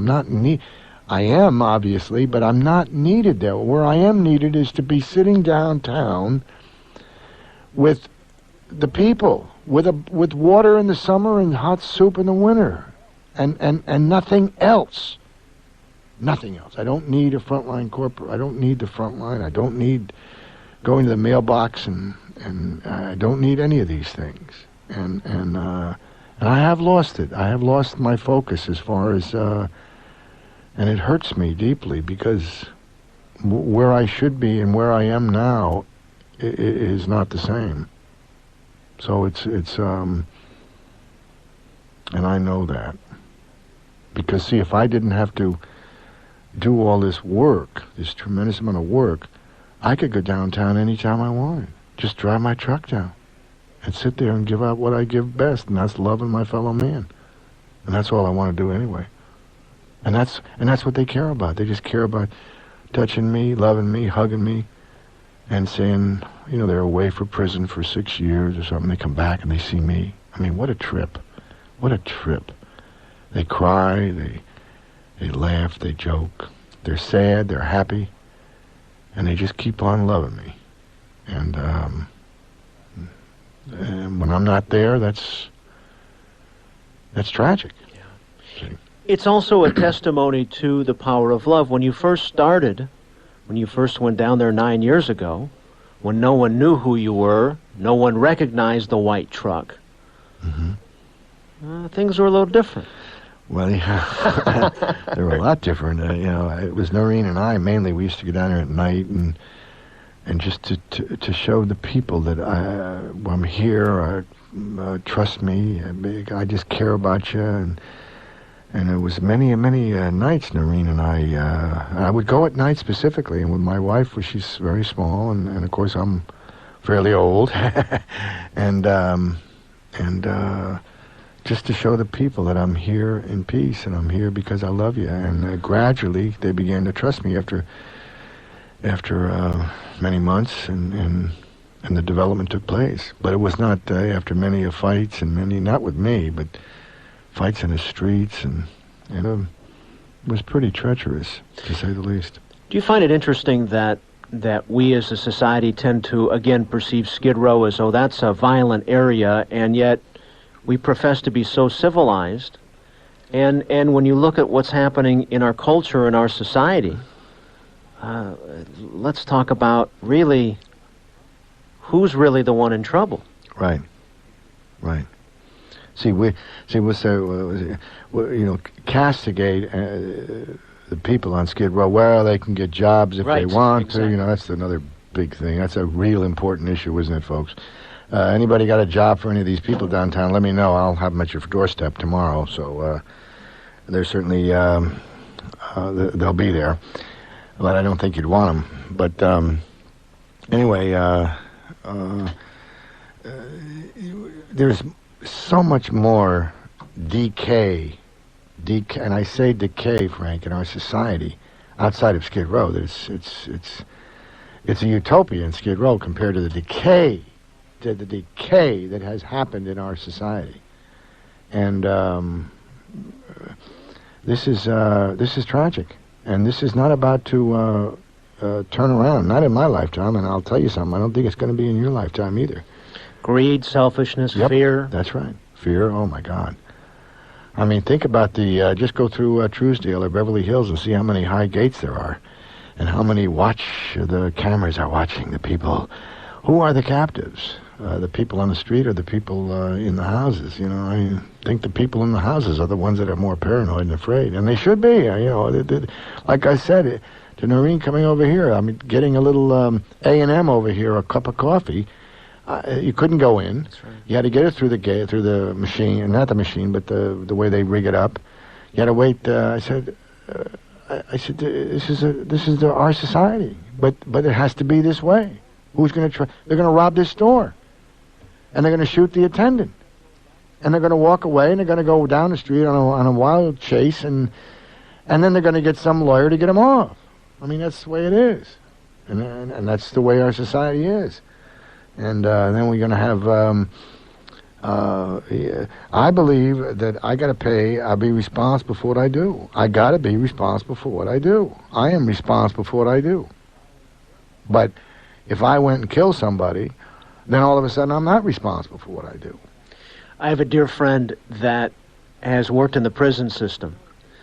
I am, obviously, but I'm not needed there. Where I am needed is to be sitting downtown with the people, with water in the summer and hot soup in the winter, and nothing else. Nothing else. I don't need a frontline corporate. I don't need the frontline. I don't need going to the mailbox, and I don't need any of these things. And I have lost it. I have lost my focus as far as, and it hurts me deeply because where I should be and where I am now is not the same. So it's and I know that. Because, see, if I didn't have to do all this work, this tremendous amount of work, I could go downtown anytime I wanted. Just drive my truck down and sit there and give out what I give best, and that's loving my fellow man. And that's all I want to do anyway. And that's what they care about. They just care about touching me, loving me, hugging me, and saying, you know, they're away for prison for 6 years or something. They come back and they see me. I mean, what a trip. What a trip. They cry, they laugh, they joke. They're sad, they're happy, and they just keep on loving me. And when I'm not there, that's tragic. Yeah. It's also a testimony to the power of love. When you first started, when you first went down there 9 years ago, when no one knew who you were, no one recognized the white truck, things were a little different. Well, yeah, they were a lot different. You know, it was Noreen and I mainly. We used to go down there at night and just to show the people that I'm here. Trust me. I just care about you. And it was many nights. Noreen and I would go at night specifically, and with my wife, she's very small, and of course I'm fairly old, and just to show the people that I'm here in peace, and I'm here because I love you. And gradually, they began to trust me after many months, and the development took place. But it was not after many fights, and many, not with me, but fights in the streets, and it was pretty treacherous, to say the least. Do you find it interesting that we as a society tend to, again, perceive Skid Row as, oh, that's a violent area, and yet we profess to be so civilized, and when you look at what's happening in our culture and our society, let's talk about really who's really the one in trouble. Right. See, we'll say, you know, castigate the people on Skid Row. Well, they can get jobs if they want to. You know, that's another big thing. That's a real important issue, isn't it, folks? Anybody got a job for any of these people downtown, let me know. I'll have them at your doorstep tomorrow. So they're certainly, they'll be there. But I don't think you'd want them. But anyway, there's so much more decay, and I say decay, Frank, in our society outside of Skid Row. That it's a utopia in Skid Row compared to the decay that has happened in our society. And this is tragic, and this is not about to turn around. Not in my lifetime, and I'll tell you something. I don't think it's going to be in your lifetime either. Greed, selfishness, fear. That's right. Fear. Oh my God. I mean, think about just go through Truesdale or Beverly Hills and see how many high gates there are, and how many the cameras are watching the people. Who are the captives? The people on the street or the people in the houses? You know, I think the people in the houses are the ones that are more paranoid and afraid, and they should be. You know, like I said to Noreen coming over here, I mean, getting a little A&M over here, a cup of coffee. You couldn't go in. That's right. You had to get it through the machine, and not the machine, but the way they rig it up. You had to wait. I said, this is our society, but it has to be this way. Who's going to try? They're going to rob this store, and they're going to shoot the attendant, and they're going to walk away, and they're going to go down the street on a wild chase, and then they're going to get some lawyer to get them off. I mean, that's the way it is, and that's the way our society is. And then we're going to have, I believe that I got to pay, I'll be responsible for what I do. I got to be responsible for what I do. I am responsible for what I do. But if I went and killed somebody, then all of a sudden I'm not responsible for what I do. I have a dear friend that has worked in the prison system.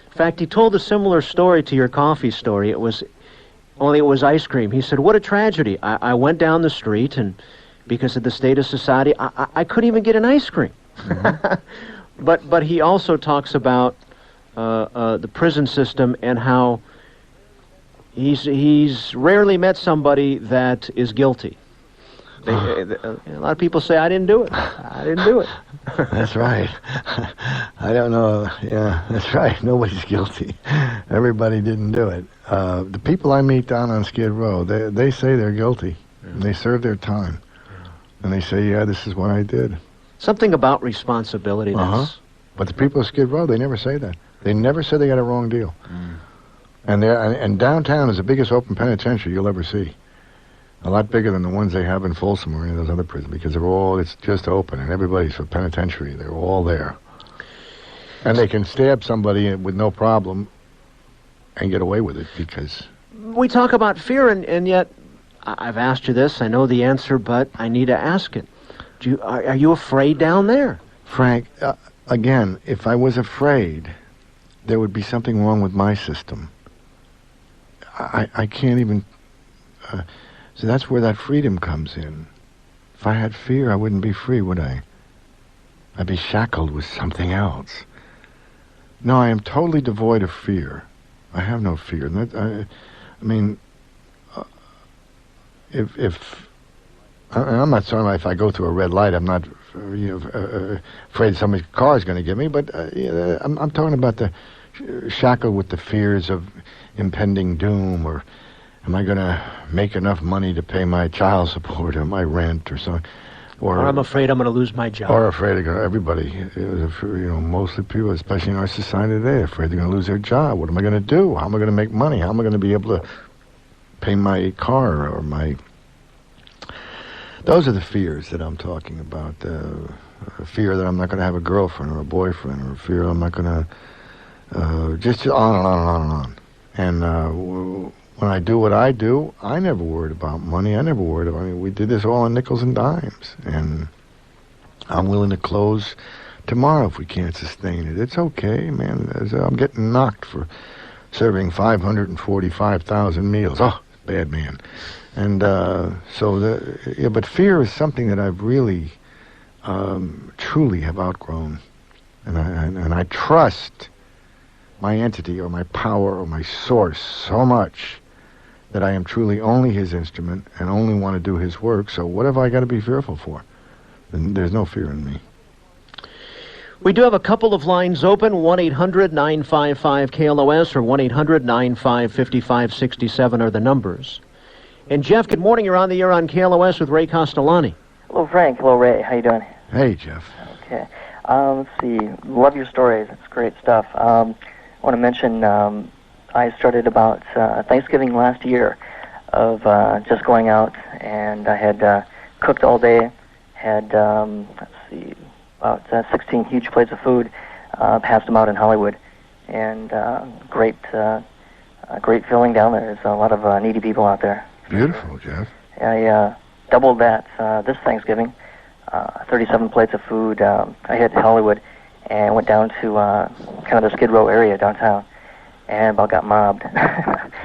In fact, he told a similar story to your coffee story. Only it was ice cream. He said, what a tragedy. I went down the street, and because of the state of society, I couldn't even get an ice cream. Mm-hmm. But he also talks about the prison system and how he's rarely met somebody that is guilty. A lot of people say, I didn't do it. I didn't do it. That's right. I don't know. Yeah, that's right. Nobody's guilty. Everybody didn't do it. The people I meet down on Skid Row, they say they're guilty. Yeah. And they serve their time. Yeah. And they say, yeah, this is what I did. Something about responsibility. But the people of Skid Row, they never say that. They never said they got a wrong deal. And downtown is the biggest open penitentiary you'll ever see. A lot bigger than the ones they have in Folsom or any of those other prisons, because it's just open, and everybody's for penitentiary. They're all there. And they can stab somebody with no problem and get away with it because... We talk about fear, and yet I've asked you this. I know the answer, but I need to ask it. Are you afraid down there? Frank, again, if I was afraid, there would be something wrong with my system. I can't even... so that's where that freedom comes in. If I had fear, I wouldn't be free, would I? I'd be shackled with something else. No, I am totally devoid of fear. I have no fear. If I'm not sorry if I go through a red light, I'm not afraid somebody's car is going to get me, but I'm talking about the shackled with the fears of impending doom, or am I going to make enough money to pay my child support or my rent or something? Or I'm afraid I'm going to lose my job. Or afraid of everybody, mostly people, especially in our society today, afraid they're going to lose their job. What am I going to do? How am I going to make money? How am I going to be able to pay my car or my... Those are the fears that I'm talking about. Fear that I'm not going to have a girlfriend or a boyfriend, or fear I'm not going to... just on and on and on and on. And when I do what I do, I never worried about money. I never worried about... we did this all on nickels and dimes. And I'm willing to close tomorrow if we can't sustain it. It's okay, man. I'm getting knocked for serving 545,000 meals. Oh, bad man. And but fear is something that I've really, truly have outgrown. And I trust my entity or my power or my source so much that I am truly only his instrument and only want to do his work. So what have I got to be fearful for? And there's no fear in me. We do have a couple of lines open, 1-800-955-KLOS or 1-800-95-5567 are the numbers. And Jeff, good morning. You're on the air on KLOS with Ray Castellani. Hello, Frank. Hello, Ray. How you doing? Hey, Jeff. Okay. Let's see. Love your stories. It's great stuff. I want to mention I started about Thanksgiving last year of just going out, and I had cooked all day, had, about 16 huge plates of food, passed them out in Hollywood, and great feeling down there. There's a lot of needy people out there. Beautiful, Jeff. I doubled that this Thanksgiving, 37 plates of food. I hit Hollywood and went down to kind of the Skid Row area downtown, and about got mobbed.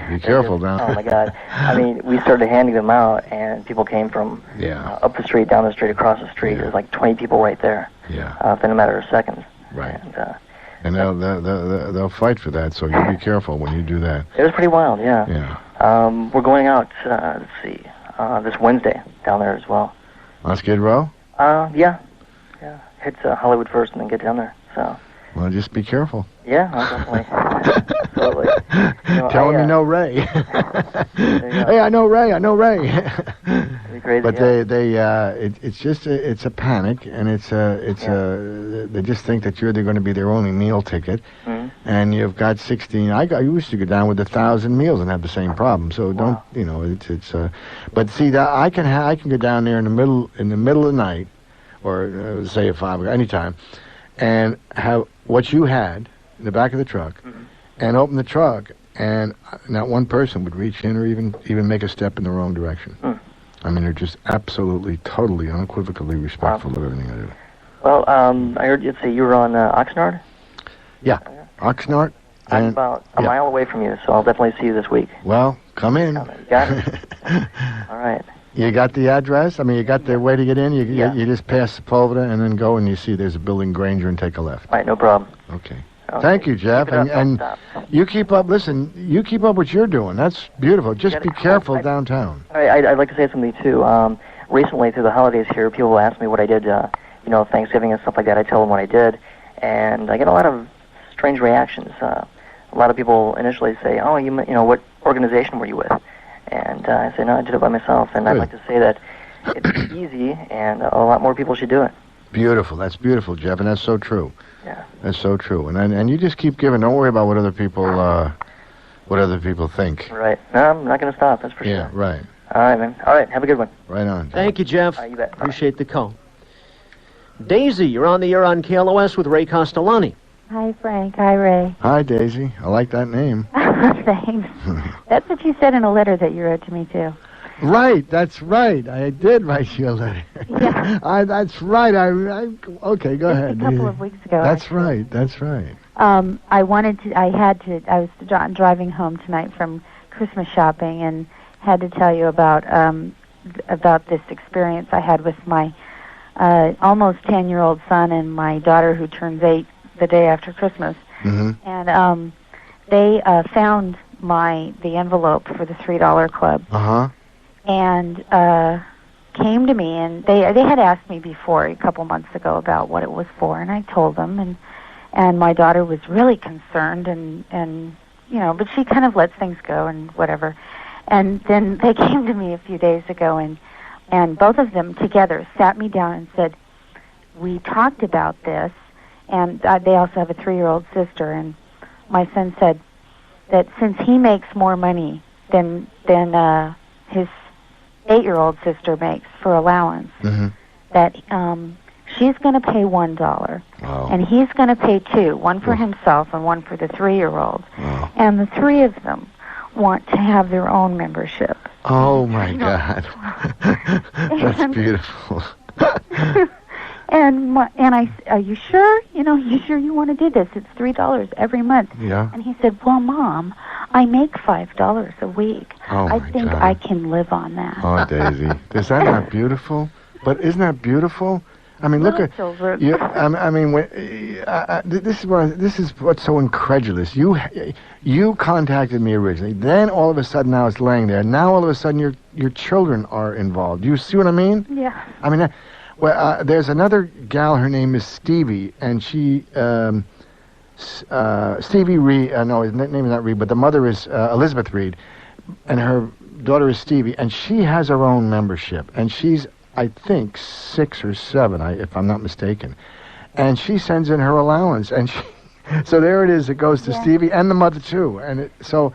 Be careful now. Oh, my God. I mean, we started handing them out, and people came from up the street, down the street, across the street. There's like 20 people right there within a matter of seconds. Right. And they'll fight for that, so you be careful when you do that. It was pretty wild, yeah. We're going out, this Wednesday down there as well. On Skid Row? Yeah. Hit Hollywood first and then get down there, so... Well, just be careful. Yeah, definitely. Absolutely. Tell him you know Ray. Hey, I know Ray. Crazy, but it's a panic, and they just think that you're going to be their only meal ticket, and you've got 16. I used to go down with 1,000 meals and have the same problem. So don't, but see that I can go down there in the middle of the night, or say at 5 o'clock, anytime, and have what you had in the back of the truck, and open the truck, and not one person would reach in or even make a step in the wrong direction. I mean, they're just absolutely, totally, unequivocally respectful of everything I do. Well, I heard you say you were on Oxnard? Yeah, Oxnard. I'm about a mile away from you, so I'll definitely see you this week. Well, come in. You got it? All right. You got the address? I mean, you got the way to get in? You just pass the Poveda and then go and you see there's a building Granger and take a left. All right, no problem. Okay. Thank you, Jeff. And you keep up, you keep up what you're doing. That's beautiful. Just be careful downtown. I'd like to say something, too. Recently, through the holidays here, people will ask me what I did, Thanksgiving and stuff like that. I tell them what I did, and I get a lot of strange reactions. A lot of people initially say, oh, what organization were you with? And I say, no, I did it by myself. And I'd like to say that it's easy, and a lot more people should do it. Beautiful. That's beautiful, Jeff, and that's so true. Yeah. That's so true. And you just keep giving. Don't worry about what other people think. Right. No, I'm not going to stop. That's for sure. Yeah, right. All right, man. All right. Have a good one. Right on. Thank you, Jeff. You bet. Appreciate the call. Daisy, you're on the air on KLOS with Ray Castellani. Hi, Frank. Hi, Ray. Hi, Daisy. I like that name. Thanks. That's what you said in a letter that you wrote to me, too. Right, that's right. I did write you a letter. Yeah. That's right. Okay, go ahead. A couple of weeks ago. That's actually. right. That's right. I was driving home tonight from Christmas shopping and had to tell you about this experience I had with my almost 10-year-old son and my daughter who turns 8 the day after Christmas. Mm-hmm. And they found the envelope for the $3 club. Uh-huh. And came to me, and they had asked me before a couple months ago about what it was for, and I told them, and my daughter was really concerned, and but she kind of lets things go and whatever. And then they came to me a few days ago, and both of them together sat me down and said, we talked about this, and they also have a 3-year-old sister, and my son said that since he makes more money than his 8-year-old sister makes for allowance, Mm-hmm. that she's going to pay $1, Wow. and he's going to pay $2, one for himself and one for the 3-year-old. Wow. And the 3 of them want to have their own membership. Oh, my God. That's beautiful. And are you sure? You sure you want to do this? It's $3 every month. Yeah. And he said, well, Mom, I make $5 a week. Oh, I my think God. I can live on that. Oh, Daisy. Is that not beautiful? But isn't that beautiful? I mean, look at children. you. I mean, this is what's so incredulous. You contacted me originally. Then all of a sudden, now it's laying there. Now all of a sudden, your children are involved. You see what I mean? Yeah. I mean, there's another gal. Her name is Stevie, and she Stevie Reed. No, his name is not Reed, but the mother is Elizabeth Reed, and her daughter is Stevie, and she has her own membership, and she's, I think, 6 or 7, if I'm not mistaken. And she sends in her allowance, and so there it is. It goes to Stevie and the mother too. And see that.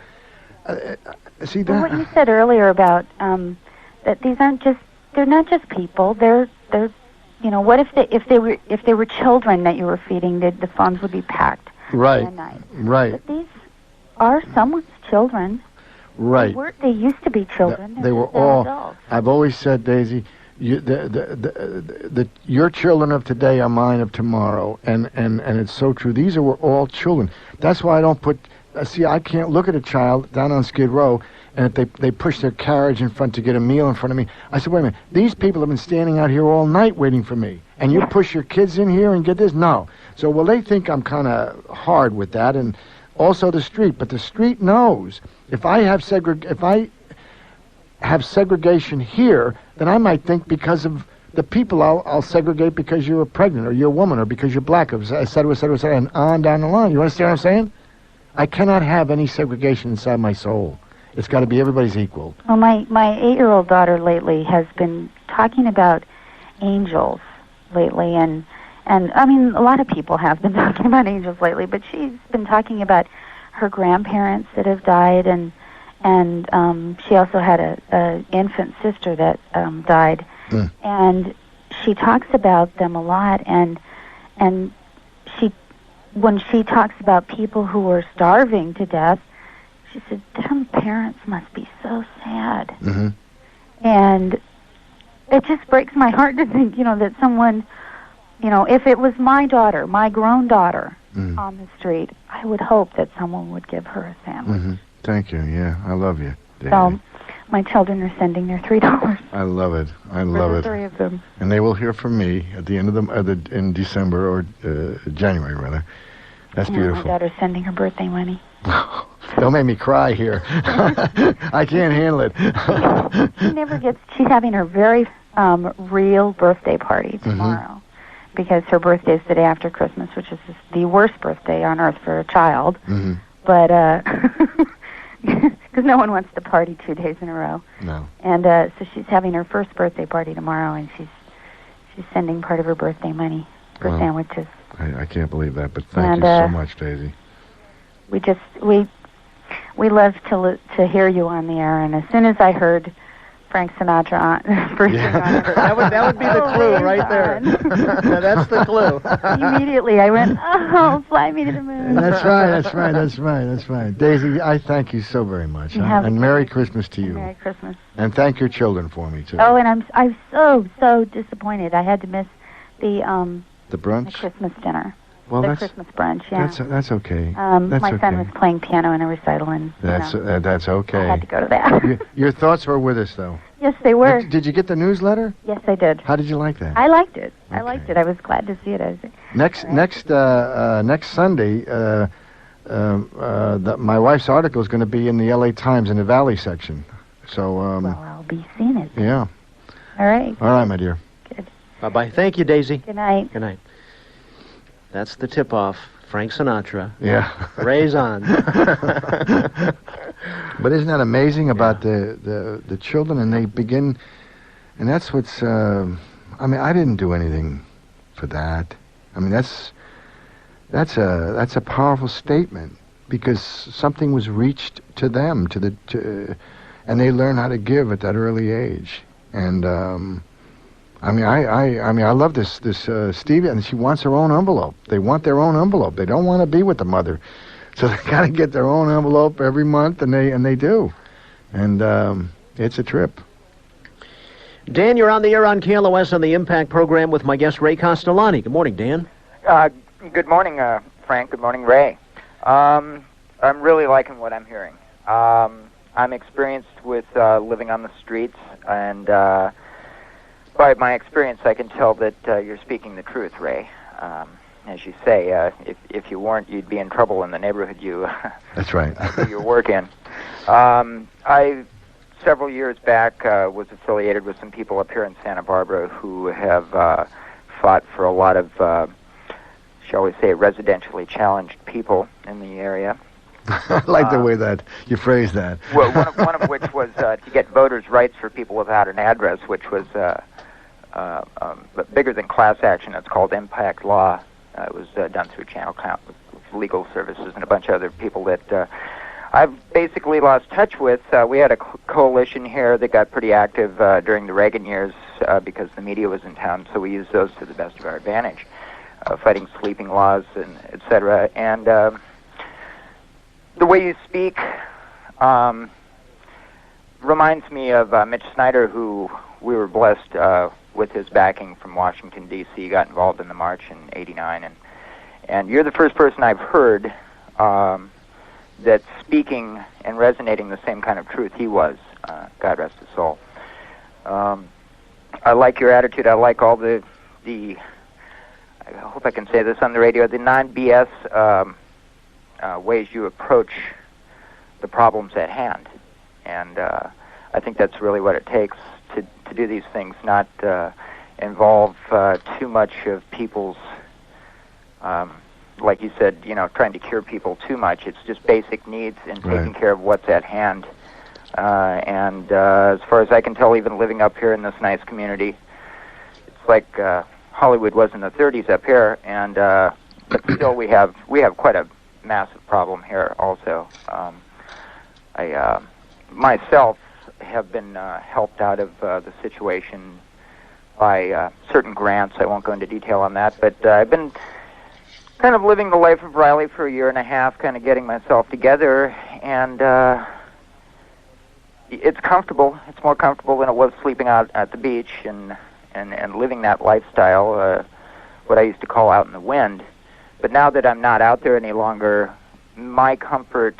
Well, what you said earlier about that they're not just people. They're what if they were children that you were feeding? The funds would be packed. Right. At night. Right. But these are someone's children. Right. They used to be children. They were just all. adults. I've always said, Daisy, your children of today are mine of tomorrow, and it's so true. These were all children. That's why I don't put. See, I can't look at a child down on Skid Row, and if they push their carriage in front to get a meal in front of me, I said, wait a minute. These people have been standing out here all night waiting for me, and you push your kids in here and get this? No. So, well, they think I'm kind of hard with that, and also the street. But the street knows if I have segregation here, then I might think because of the people I'll segregate because you're pregnant or you're a woman or because you're black, et cetera, et cetera, et cetera, and on down the line. You understand what I'm saying? I cannot have any segregation inside my soul. It's got to be everybody's equal. Well, my 8-year-old daughter lately has been talking about angels lately, and I mean, a lot of people have been talking about angels lately, but she's been talking about her grandparents that have died, and she also had a infant sister that died, and she talks about them a lot, and when she talks about people who are starving to death, she said, them parents must be so sad. Mm-hmm. And it just breaks my heart to think, that someone, if it was my daughter, my grown daughter on the street, I would hope that someone would give her a sandwich. Mm-hmm. Thank you. Yeah, I love you, Daisy. So my children are sending their $3. I love it. I love for it. the 3 of them. And they will hear from me at the end of in December or January, rather. That's beautiful. My daughter's sending her birthday money. Don't make me cry here. I can't handle it. She's having her very real birthday party tomorrow because her birthday is the day after Christmas, which is the worst birthday on earth for a child. Mm-hmm. But, because no one wants to party 2 days in a row. No. And so she's having her first birthday party tomorrow, and she's sending part of her birthday money for sandwiches. I can't believe that, but thank you so much, Daisy. We love to hear you on the air, and as soon as I heard Frank Sinatra first thing on it, that would be the clue right there. That's the clue. Immediately, I went, "Oh, fly me to the moon." That's right. Daisy, I thank you so very much, and Merry Christmas to you. Merry Christmas. And thank your children for me too. Oh, and I'm so disappointed. I had to miss the brunch, the Christmas dinner. Well, the Christmas brunch, yeah. That's okay. My son was playing piano in a recital, and that's okay. I had to go to that. Your thoughts were with us, though. Yes, they were. Did you get the newsletter? Yes, I did. How did you like that? I liked it. Okay. I liked it. I was glad to see it. Next Sunday, my wife's article is going to be in the L.A. Times in the Valley section. So. Well, I'll be seeing it. Yeah. All right. All right, my dear. Good. Bye-bye. Thank you, Daisy. Good night. Good night. That's the tip-off. Frank Sinatra. Yeah. Raise on. But isn't that amazing about the children? And they begin, and that's what's. I mean, I didn't do anything for that. I mean, that's a powerful statement because something was reached to them, and they learn how to give at that early age. And I mean, I love this Stevie, and she wants her own envelope. They want their own envelope. They don't want to be with the mother, so they got to get their own envelope every month, and they do, and it's a trip. Dan, you're on the air on KLOS on the Impact program with my guest Ray Castellani. Good morning, Dan. Good morning, Frank. Good morning, Ray. I'm really liking what I'm hearing. I'm experienced with living on the streets, and by my experience, I can tell that you're speaking the truth, Ray. As you say, if you weren't, you'd be in trouble in the neighborhood you That's right. you work in. I several years back was affiliated with some people up here in Santa Barbara who have fought for a lot of, shall we say, residentially challenged people in the area. I like the way that you phrase that. Well, one of which was to get voters' rights for people without an address, which was bigger than class action. It's called Impact Law. It was done through Channel Count with legal services and a bunch of other people that I've basically lost touch with. We had a coalition here that got pretty active during the Reagan years because the media was in town, so we used those to the best of our advantage, fighting sleeping laws and et cetera. And the way you speak reminds me of Mitch Snyder, who we were blessed with his backing from Washington, D.C., got involved in the march in '89. And you're the first person I've heard that's speaking and resonating the same kind of truth he was. God rest his soul. I like your attitude. I like all the I hope I can say this on the radio, the non-BS ways you approach the problems at hand. And I think that's really what it takes to do these things, not involve too much of people's, like you said, trying to cure people too much. It's just basic needs and taking care of what's at hand. And as far as I can tell, even living up here in this nice community, it's like Hollywood was in the 30s up here, and but still we have quite a massive problem here also. I myself have been helped out of the situation by certain grants. I won't go into detail on that, but I've been kind of living the life of Riley for a year and a half, kind of getting myself together, and it's comfortable. It's more comfortable than it was sleeping out at the beach and living that lifestyle, what I used to call out in the wind. But now that I'm not out there any longer, my comfort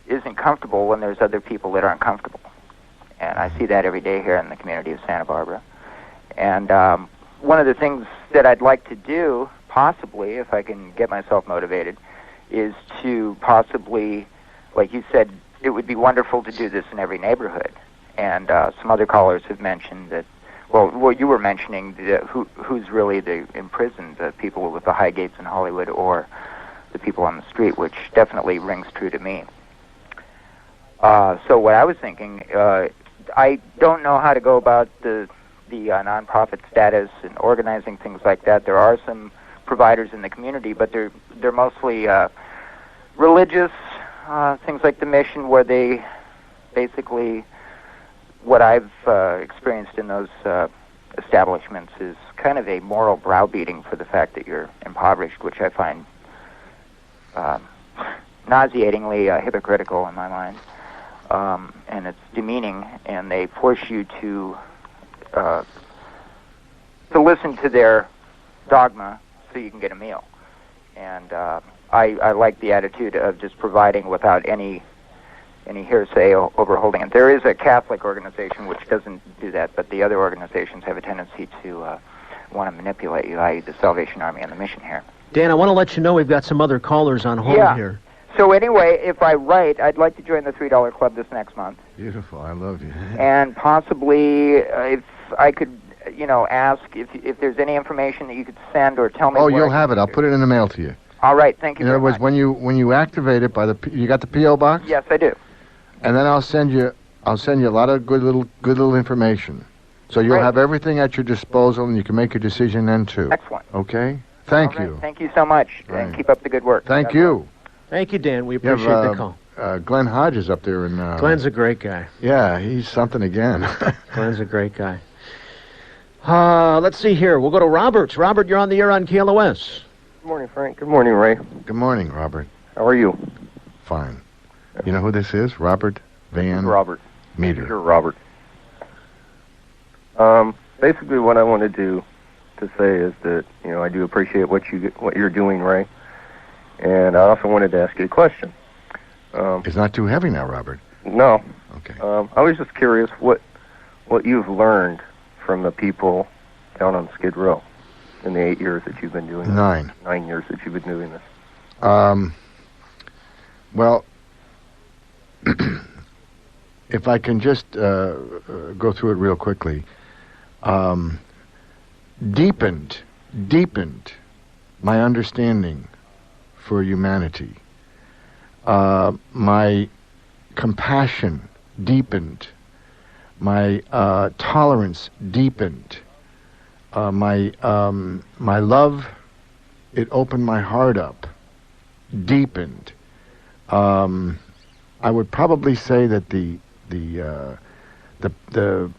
isn't comfortable when there's other people that aren't comfortable. And I see that every day here in the community of Santa Barbara. And one of the things that I'd like to do, possibly, if I can get myself motivated, is to possibly, like you said, it would be wonderful to do this in every neighborhood. And some other callers have mentioned that, well, you were mentioning who's really imprisoned, the people with the high gates in Hollywood or the people on the street, which definitely rings true to me. So what I was thinking, I don't know how to go about the nonprofit status and organizing things like that. There are some providers in the community, but they're mostly religious, things like the mission, where they basically, what I've experienced in those establishments is kind of a moral browbeating for the fact that you're impoverished, which I find nauseatingly hypocritical in my mind, and it's demeaning, and they force you to listen to their dogma so you can get a meal. And I like the attitude of just providing without any hearsay overholding it. There is a Catholic organization which doesn't do that, but the other organizations have a tendency to want to manipulate you, i.e. the Salvation Army and the Mission here. Dan, I want to let you know we've got some other callers on hold here. So anyway, if I write, I'd like to join the $3 Club this next month. Beautiful, I love you. And possibly, if I could, ask if there's any information that you could send or tell me. Oh, you'll have it. I'll put it in the mail to you. All right, thank you. In other words, when you activate it you got the P.O. box? Yes, I do. And then I'll send you a lot of good little information. So you'll have everything at your disposal, and you can make your decision then too. Excellent. Okay. Thank you. Thank you so much, and keep up the good work. Thank you. Thank you, Dan. We appreciate the call. Glenn Hodges up there in. Glenn's a great guy. Yeah, he's something again. Glenn's a great guy. Let's see here. We'll go to Robert. Robert, you're on the air on KLOS. Good morning, Frank. Good morning, Ray. Good morning, Robert. How are you? Fine. You know who this is? Robert Van Robert. Meter. Sure, Robert. Basically, what I wanted to say is that I do appreciate what you're doing, Ray, and I also wanted to ask you a question. It's not too heavy now, Robert. No. Okay. I was just curious what you've learned from the people down on Skid Row in the 8 years that you've been doing this. 9 years that you've been doing this. Well, if I can just go through it real quickly. Deepened my understanding for humanity. My compassion deepened. My tolerance deepened. My love, it opened my heart up, deepened. I would probably say that the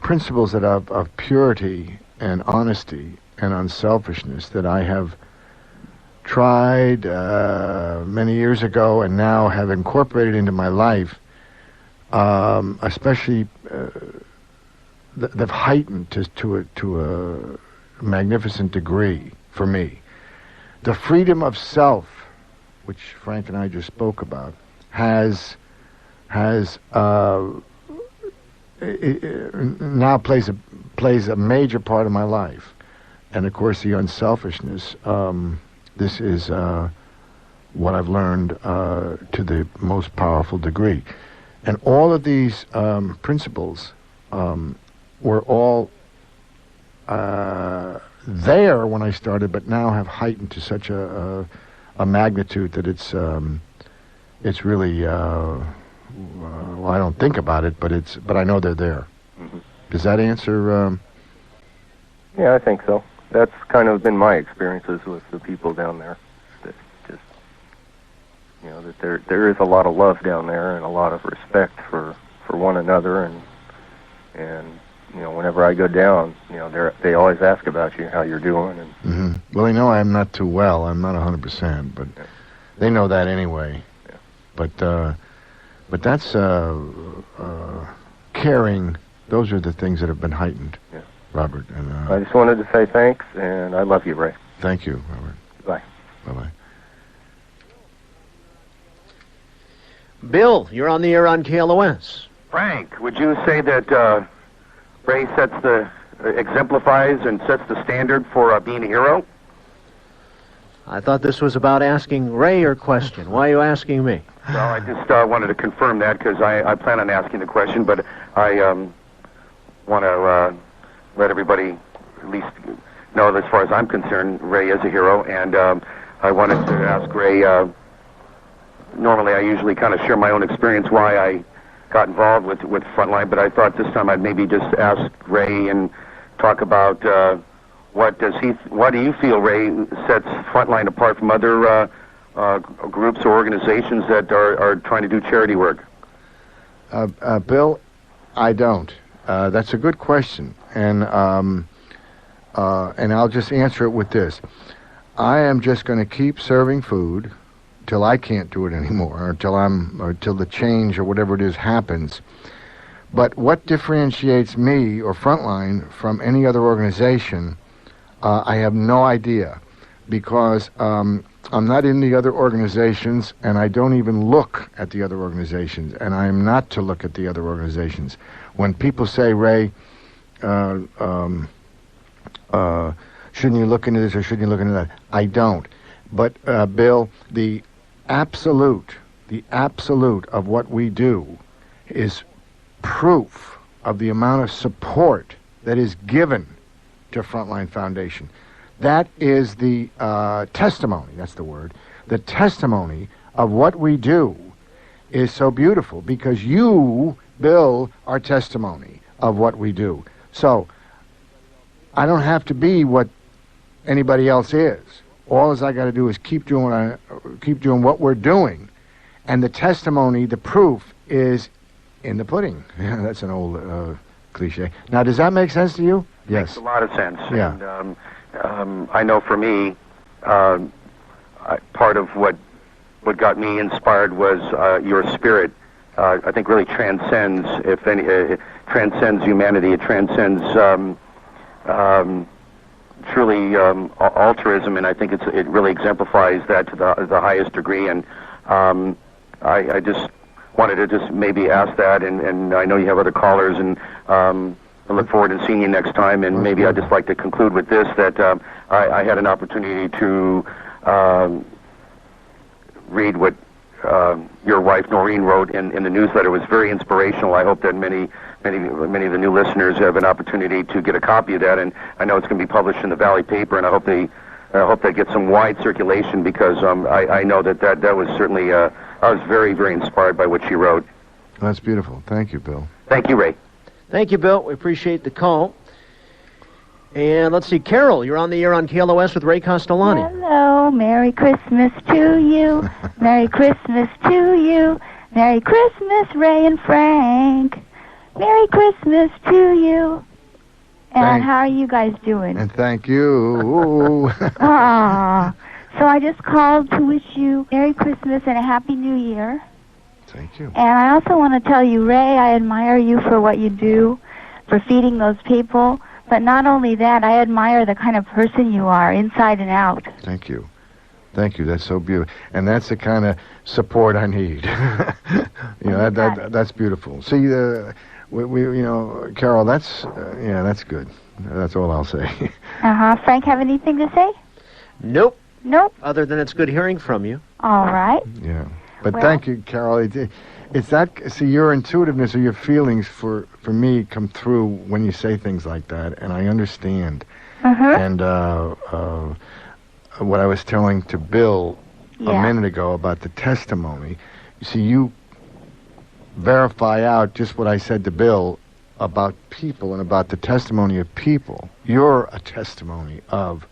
principles that of purity and honesty and unselfishness that I have tried many years ago and now have incorporated into my life, especially they've heightened to a magnificent degree for me. The freedom of self, which Frank and I just spoke about, has now plays a major part of my life, and of course the unselfishness. This is what I've learned to the most powerful degree, and all of these principles were all there when I started, but now have heightened to such a magnitude that it's really. Well, I don't think about it, but I know they're there. Mm-hmm. Does that answer? Yeah, I think so. That's kind of been my experiences with the people down there. That just, that there is a lot of love down there and a lot of respect for one another, and whenever I go down, they always ask about you, how you're doing, and. Mm-hmm. Well, they know I'm not too well. I'm not 100%, but they know that anyway. Yeah. But that's caring. Those are the things that have been heightened, Robert. And I just wanted to say thanks, and I love you, Ray. Thank you, Robert. Bye. Bye-bye. Bill, you're on the air on KLOS. Frank, would you say that Ray exemplifies and sets the standard for being a hero? I thought this was about asking Ray your question. Why are you asking me? Well, I just wanted to confirm that because I plan on asking the question, but I want to let everybody at least know that as far as I'm concerned, Ray is a hero, and I wanted to ask Ray, normally I usually kind of share my own experience why I got involved with Frontline, but I thought this time I'd maybe just ask Ray and talk about What do you feel, Ray, sets Frontline apart from other groups or organizations that are trying to do charity work? Bill, I don't. That's a good question, and I'll just answer it with this. I am just going to keep serving food till I can't do it anymore, or till the change or whatever it is happens. But what differentiates me or Frontline from any other organization, I have no idea, because I'm not in the other organizations, and I don't even look at the other organizations, and I am not to look at the other organizations. When people say, Ray, shouldn't you look into this or shouldn't you look into that? I don't. But, Bill, the absolute of what we do is proof of the amount of support that is given to Frontline Foundation. That is the testimony, that's the word. The testimony of what we do is so beautiful because you, Bill, are testimony of what we do. So, I don't have to be what anybody else is. All I got to do is keep doing what we're doing, and the testimony, the proof, is in the pudding. That's an old cliche. Now, does that make sense to you? Yes. Makes a lot of sense. Yeah. And I know for me, part of what got me inspired was your spirit. I think really transcends, it transcends humanity. It transcends truly altruism, and I think it really exemplifies that to the highest degree. And I just wanted to just maybe ask that, and I know you have other callers, and I look forward to seeing you next time. And maybe I'd just like to conclude with this, that I had an opportunity to read what your wife Noreen wrote in the newsletter. It was very inspirational. I hope that many of the new listeners have an opportunity to get a copy of that, and I know it's going to be published in the Valley paper, and I hope they get some wide circulation, because I know that was certainly I was very, very inspired by what she wrote. That's beautiful. Thank you, Bill. Thank you, Ray. Thank you, Bill. We appreciate the call. And let's see, Carol, you're on the air on KLOS with Ray Castellani. Hello, Merry Christmas to you. Merry Christmas to you. Merry Christmas, Ray and Frank. Merry Christmas to you. And how are you guys doing? And thank you. Aww. So I just called to wish you Merry Christmas and a Happy New Year. Thank you. And I also want to tell you, Ray, I admire you for what you do, for feeding those people. But not only that, I admire the kind of person you are, inside and out. Thank you. Thank you. That's so beautiful. And that's the kind of support I need. That's beautiful. See, we Carol, that's good. That's all I'll say. Frank, have anything to say? Nope. Nope. Other than it's good hearing from you. All right. Yeah. But thank you, Carol. It's that, see, your intuitiveness or your feelings for me come through when you say things like that, and I understand. And what I was telling to Bill a minute ago about the testimony, you see, you verify out just what I said to Bill about people and about the testimony of people. You're a testimony of.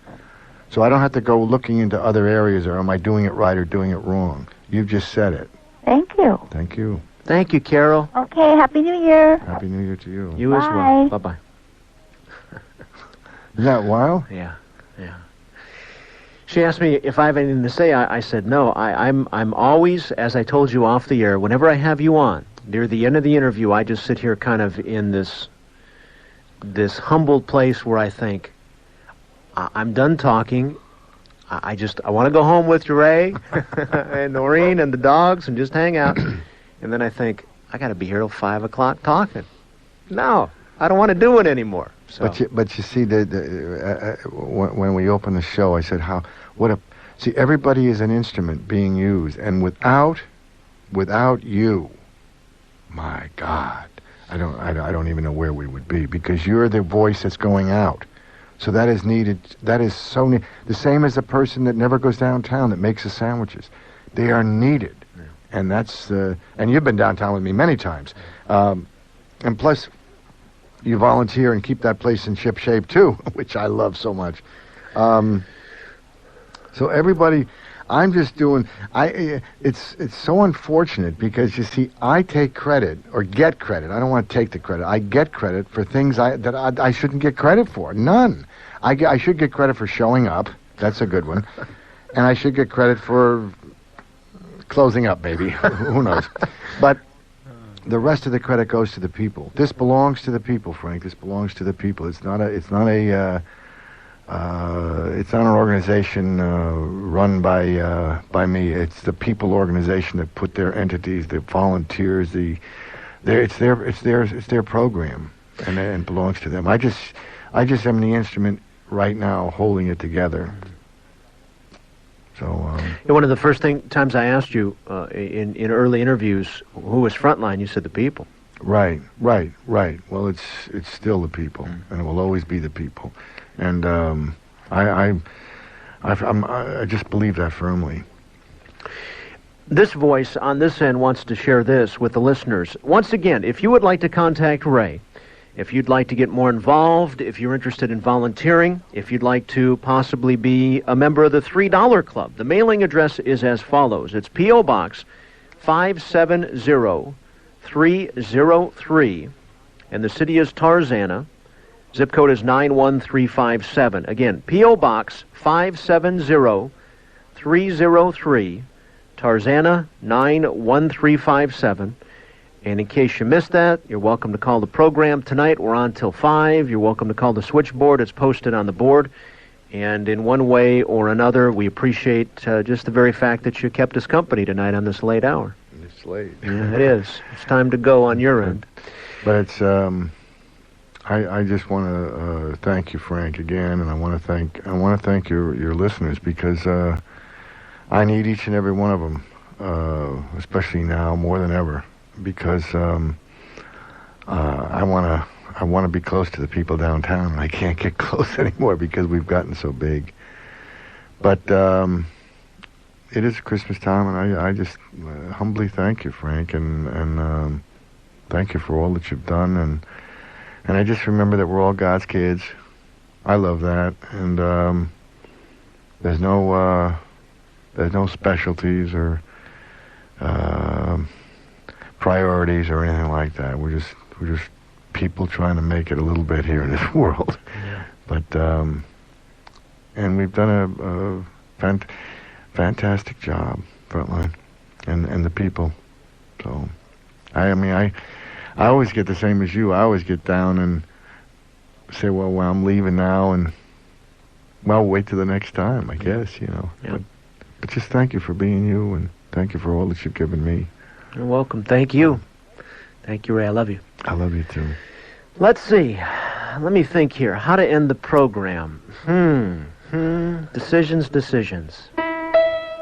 So I don't have to go looking into other areas, or am I doing it right or doing it wrong. You've just said it. Thank you. Thank you. Thank you, Carol. Okay, Happy New Year. Happy New Year to you. You as well. Bye-bye. Isn't that wild? Yeah. She asked me if I have anything to say. I said no. I'm always, as I told you off the air, whenever I have you on, near the end of the interview, I just sit here kind of in this humbled place where I think, I'm done talking. I want to go home with Ray and Noreen and the dogs and just hang out. And then I think, I got to be here till 5 o'clock talking. No, I don't want to do it anymore. So. But you see, when we opened the show, I said see, everybody is an instrument being used, and without you, my God, I don't even know where we would be, because you're the voice that's going out. So that is needed. That is so needed. The same as the person that never goes downtown that makes the sandwiches. They are needed. Yeah. And that's and you've been downtown with me many times. And plus, you volunteer and keep that place in ship shape too, which I love so much. So everybody, I'm just doing. It's so unfortunate because you see, I take credit or get credit. I don't want to take the credit. I get credit for things that I shouldn't get credit for. None. I should get credit for showing up. That's a good one. And I should get credit for closing up, maybe. Who knows? But the rest of the credit goes to the people. This belongs to the people, Frank. This belongs to the people. It's not an organization run by me. It's the people organization that put their entities, the volunteers, it's their program, and it belongs to them. I just am the instrument right now holding it together. So one of the first times I asked you in early interviews who was frontline, you said the people. Right. Well, it's still the people, and it will always be the people. And I just believe that firmly. This voice on this end wants to share this with the listeners. Once again, if you would like to contact Ray, if you'd like to get more involved, if you're interested in volunteering, if you'd like to possibly be a member of the $3 Club, the mailing address is as follows. It's P.O. Box 570303, and the city is Tarzana. Zip code is 91357. Again, P.O. Box 570303, Tarzana 91357. And in case you missed that, you're welcome to call the program tonight. We're on till 5. You're welcome to call the switchboard. It's posted on the board. And in one way or another, we appreciate just the very fact that you kept us company tonight on this late hour. It's late. Yeah, it is. It's time to go on your end. But it's... I just want to thank you, Frank, again, and I want to thank your listeners, because I need each and every one of them, especially now more than ever, because I want to be close to the people downtown, and I can't get close anymore because we've gotten so big. But it is Christmas time, and I just humbly thank you, Frank, and thank you for all that you've done, and I just remember that we're all God's kids. I love that, and there's no specialties or priorities or anything like that. We're just people trying to make it a little bit here in this world. Yeah. But and we've done a fantastic job, Frontline, and the people. So I always get the same as you. I always get down and say, well, I'm leaving now, and, well, wait till the next time, I guess, you know. Yeah. But just thank you for being you, and thank you for all that you've given me. You're welcome. Thank you. Thank you, Ray. I love you. I love you, too. Let's see. Let me think here. How to end the program. Decisions.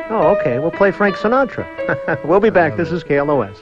Oh, okay. We'll play Frank Sinatra. We'll be back. This is KLOS.